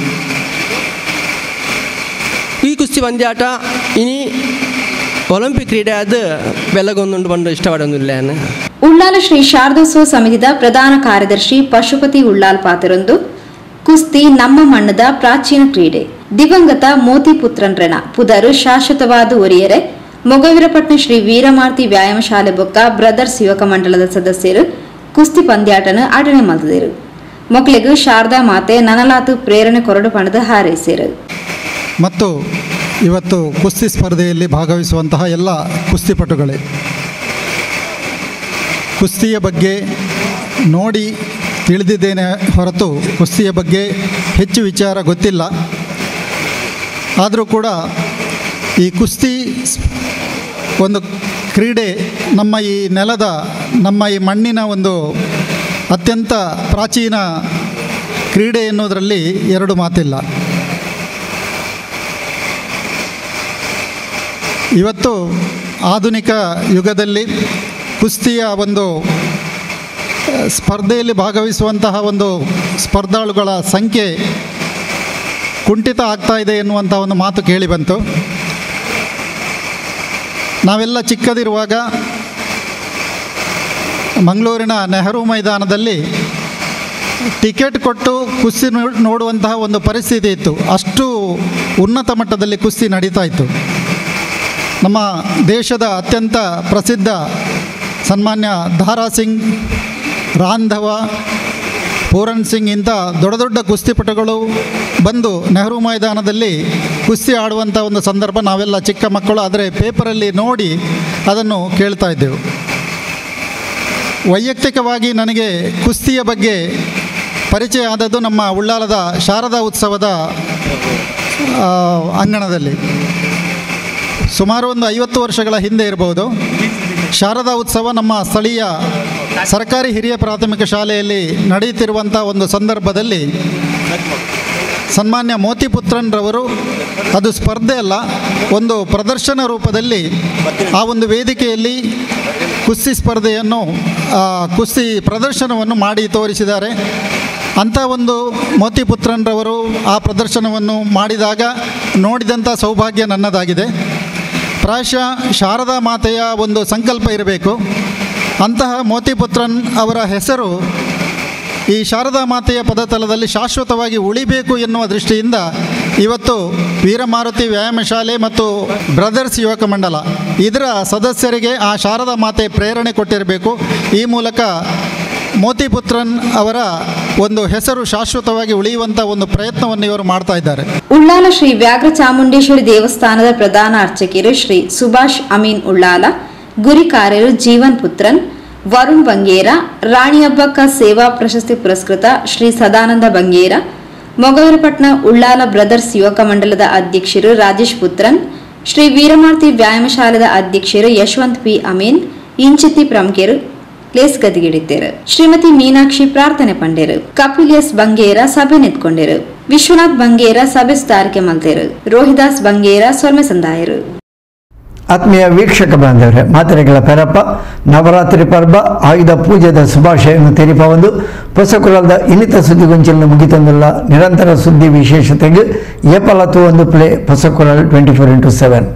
ಈ ಕುಸ್ತಿ ಪಂದ್ಯಾಟ ಇನಿ ಒಲಿಂಪಿಕ್ ಕ್ರೀಡೆ ಅದು ಬೆಳಗೊಂದು ಬಂದು ಇಷ್ಟಪಡೋದಿಲ್ಲ. ಉಳ್ಳಾಲ ಶ್ರೀ ಶಾರದೋತ್ಸವ ಸಮಿತಿದ ಪ್ರಧಾನ ಕಾರ್ಯದರ್ಶಿ ಪಶುಪತಿ ಉಳ್ಳಾಲ್ ಪಾತರೊಂದು ಕುಸ್ತಿ ನಮ್ಮ ಮಣ್ಣದ ಪ್ರಾಚೀನ ಕ್ರೀಡೆ ದಿವಂಗತ ಮೋತಿಪುತ್ರನ್ ರೆಣ ಪುದರು ಶಾಶ್ವತವಾದ ಒರಿಯರೆ ಮೊಗವೀರಪಟ್ನ ಶ್ರೀ ವೀರಮಾರ್ತಿ ವ್ಯಾಯಾಮ ಶಾಲೆ ಬೊಕ್ಕ ಬ್ರದರ್ಸ್ ಯುವಕ ಮಂಡಲದ ಸದಸ್ಯರು ಕುಸ್ತಿ ಪಂದ್ಯಾಟನ ಆಟನೆ ಮಲ್ತದರು. ಮಕ್ಕಳಿಗೂ ಶಾರದಾ ಮಾತೆ ನನಲಾತು ಪ್ರೇರಣೆ ಕೊರಡು ಪಣದ ಹಾರೈಸಿರು. ಮತ್ತು ಇವತ್ತು ಕುಸ್ತಿ ಸ್ಪರ್ಧೆಯಲ್ಲಿ ಭಾಗವಹಿಸುವಂತಹ ಎಲ್ಲ ಕುಸ್ತಿಪಟುಗಳೇ, ಕುಸ್ತಿಯ ಬಗ್ಗೆ ನೋಡಿ ತಿಳಿದಿದ್ದೇನೆ ಹೊರತು ಕುಸ್ತಿಯ ಬಗ್ಗೆ ಹೆಚ್ಚು ವಿಚಾರ ಗೊತ್ತಿಲ್ಲ. ಆದರೂ ಕೂಡ ಈ ಕುಸ್ತಿ ಒಂದು ಕ್ರೀಡೆ ನಮ್ಮ ಈ ನೆಲದ, ನಮ್ಮ ಈ ಮಣ್ಣಿನ ಒಂದು ಅತ್ಯಂತ ಪ್ರಾಚೀನ ಕ್ರೀಡೆ ಎನ್ನುವುದರಲ್ಲಿ ಎರಡು ಮಾತಿಲ್ಲ. ಇವತ್ತು ಆಧುನಿಕ ಯುಗದಲ್ಲಿ ಕುಸ್ತಿಯ ಒಂದು ಸ್ಪರ್ಧೆಯಲ್ಲಿ ಭಾಗವಹಿಸುವಂತಹ ಒಂದು ಸ್ಪರ್ಧಾಳುಗಳ ಸಂಖ್ಯೆ ಕುಂಠಿತ ಆಗ್ತಾ ಇದೆ ಎನ್ನುವಂಥ ಒಂದು ಮಾತು ಕೇಳಿ ಬಂತು. ನಾವೆಲ್ಲ ಚಿಕ್ಕದಿರುವಾಗ ಮಂಗಳೂರಿನ ನೆಹರು ಮೈದಾನದಲ್ಲಿ ಟಿಕೆಟ್ ಕೊಟ್ಟು ಕುಸ್ತಿ ನೋಡುವಂತಹ ಒಂದು ಪರಿಸ್ಥಿತಿ ಇತ್ತು. ಅಷ್ಟು ಉನ್ನತ ಮಟ್ಟದಲ್ಲಿ ಕುಸ್ತಿ ನಡೀತಾ ಇತ್ತು. ನಮ್ಮ ದೇಶದ ಅತ್ಯಂತ ಪ್ರಸಿದ್ಧ ಸನ್ಮಾನ್ಯ ದಾರಾ ಸಿಂಗ್, ರಾಂಧವ, ಪೂರನ್ ಸಿಂಗ್ ಇಂಥ ದೊಡ್ಡ ದೊಡ್ಡ ಕುಸ್ತಿಪಟುಗಳು ಬಂದು ನೆಹರು ಮೈದಾನದಲ್ಲಿ ಕುಸ್ತಿ ಆಡುವಂಥ ಒಂದು ಸಂದರ್ಭ ನಾವೆಲ್ಲ ಚಿಕ್ಕ ಮಕ್ಕಳು ಆದರೆ ಪೇಪರಲ್ಲಿ ನೋಡಿ ಅದನ್ನು ಕೇಳ್ತಾ ಇದ್ದೆವು. ವೈಯಕ್ತಿಕವಾಗಿ ನನಗೆ ಕುಸ್ತಿಯ ಬಗ್ಗೆ ಪರಿಚಯ ಆದದ್ದು ನಮ್ಮ ಉಳ್ಳಾಲದ ಶಾರದಾ ಉತ್ಸವದ ಅಂಗಣದಲ್ಲಿ. ಸುಮಾರು ಒಂದು 50 ವರ್ಷಗಳ ಹಿಂದೆ ಇರಬಹುದು. ಶಾರದಾ ಉತ್ಸವ ನಮ್ಮ ಸ್ಥಳೀಯ ಸರ್ಕಾರಿ ಹಿರಿಯ ಪ್ರಾಥಮಿಕ ಶಾಲೆಯಲ್ಲಿ ನಡೆಯುತ್ತಿರುವಂಥ ಒಂದು ಸಂದರ್ಭದಲ್ಲಿ ಸನ್ಮಾನ್ಯ ಮೋತಿಪುತ್ರನ್ರವರು, ಅದು ಸ್ಪರ್ಧೆ ಅಲ್ಲ, ಒಂದು ಪ್ರದರ್ಶನ ರೂಪದಲ್ಲಿ ಆ ಒಂದು ವೇದಿಕೆಯಲ್ಲಿ ಕುಸ್ತಿ ಸ್ಪರ್ಧೆಯನ್ನು, ಕುಸ್ತಿ ಪ್ರದರ್ಶನವನ್ನು ಮಾಡಿ ತೋರಿಸಿದ್ದಾರೆ. ಅಂಥ ಒಂದು ಮೋತಿಪುತ್ರನ್ರವರು ಆ ಪ್ರದರ್ಶನವನ್ನು ಮಾಡಿದಾಗ ನೋಡಿದಂಥ ಸೌಭಾಗ್ಯ ನನ್ನದಾಗಿದೆ. ಪ್ರಾಯಶಃ ಶಾರದಾ ಮಾತೆಯ ಒಂದು ಸಂಕಲ್ಪ ಇರಬೇಕು. ಅಂತಹ ಮೋತಿಪುತ್ರನ್ ಅವರ ಹೆಸರು ಈ ಶಾರದಾ ಮಾತೆಯ ಪದತಲದಲ್ಲಿ ಶಾಶ್ವತವಾಗಿ ಉಳಿಬೇಕು ಎನ್ನುವ ದೃಷ್ಟಿಯಿಂದ ಇವತ್ತು ವೀರಮಾರುತಿ ವ್ಯಾಯಾಮ ಶಾಲೆ ಮತ್ತು ಬ್ರದರ್ಸ್ ಯುವಕ ಮಂಡಲ ಇದರ ಸದಸ್ಯರಿಗೆ ಆ ಶಾರದಾ ಮಾತೆ ಪ್ರೇರಣೆ ಕೊಟ್ಟಿರಬೇಕು. ಈ ಮೂಲಕ ಮೋತಿಪುತ್ರನ್ ಅವರ ಒಂದು ಹೆಸರು ಶಾಶ್ವತವಾಗಿ ಉಳಿಯುವಂಥ ಒಂದು ಪ್ರಯತ್ನವನ್ನು ಇವರು ಮಾಡ್ತಾ ಇದ್ದಾರೆ. ಉಳ್ಳಾಲ ಶ್ರೀ ವ್ಯಾಘ್ರ ಚಾಮುಂಡೇಶ್ವರಿ ದೇವಸ್ಥಾನದ ಪ್ರಧಾನ ಅರ್ಚಕರು ಶ್ರೀ ಸುಭಾಷ್ ಅಮೀನ್ ಉಳ್ಳಾಲ, ಗುರಿಕಾರ್ಯರು ಜೀವನ್ ಪುತ್ರನ್, ವರುಣ್ ಬಂಗೇರ, ರಾಣಿಯಬ್ಬಕ್ಕ ಸೇವಾ ಪ್ರಶಸ್ತಿ ಪುರಸ್ಕೃತ ಶ್ರೀ ಸದಾನಂದ ಬಂಗೇರ, ಮೊಗವೀರಪಟ್ನ ಉಳ್ಳಾಲ ಬ್ರದರ್ಸ್ ಯುವಕ ಮಂಡಲದ ಅಧ್ಯಕ್ಷರು ರಾಜೇಶ್ ಪುತ್ರನ್, ಶ್ರೀ ವೀರಮಾರ್ತಿ ವ್ಯಾಯಾಮ ಶಾಲೆದ ಅಧ್ಯಕ್ಷರು ಯಶವಂತ್ ಪಿ ಅಮೀನ್, ಇಂಚಿತಿ ಪ್ರಮುಖರು ಲೇಸ್ ಗದಿಗಿಡಿದ್ದೇರು. ಶ್ರೀಮತಿ ಮೀನಾಕ್ಷಿ ಪ್ರಾರ್ಥನೆ ಪಂಡೇರು. ಕಪಿಲ್ ಎಸ್ ಬಂಗೇರ ಸಭೆ ನಿಂತ್ಕೊಂಡೇರು. ವಿಶ್ವನಾಥ್ ಬಂಗೇರ ಸಭೆ ಸುಧಾರಿಕೆ ಮಲ್ತೇರು. ರೋಹಿದಾಸ್ ಬಂಗೇರ ಸೊಲ್ಮೆ ಸಂದಾಯರು. ಆತ್ಮೀಯ ವೀಕ್ಷಕ ಬಾಂಧವರೇ, ಮಾತೆರೆಗಳ ಪೆರಪ್ಪ ನವರಾತ್ರಿ ಪರ್ವ ಆಯುಧ ಪೂಜೆದ ಶುಭಾಶಯವನ್ನು ತೆರಿಪ ಒಂದು ಹೊಸಕುಲದ ಇನ್ನಿತ ಸುದ್ದಿಗೊಂಚಲನ್ನು ಮುಗಿತೊಂದುಲ್ಲ ನಿರಂತರ ಸುದ್ದಿ ವಿಶೇಷತೆಗೆ ಏಪಲತ್ತು ಒಂದು ಪ್ಲೇ ಹೊಸಕುಲಲ್ 24x7.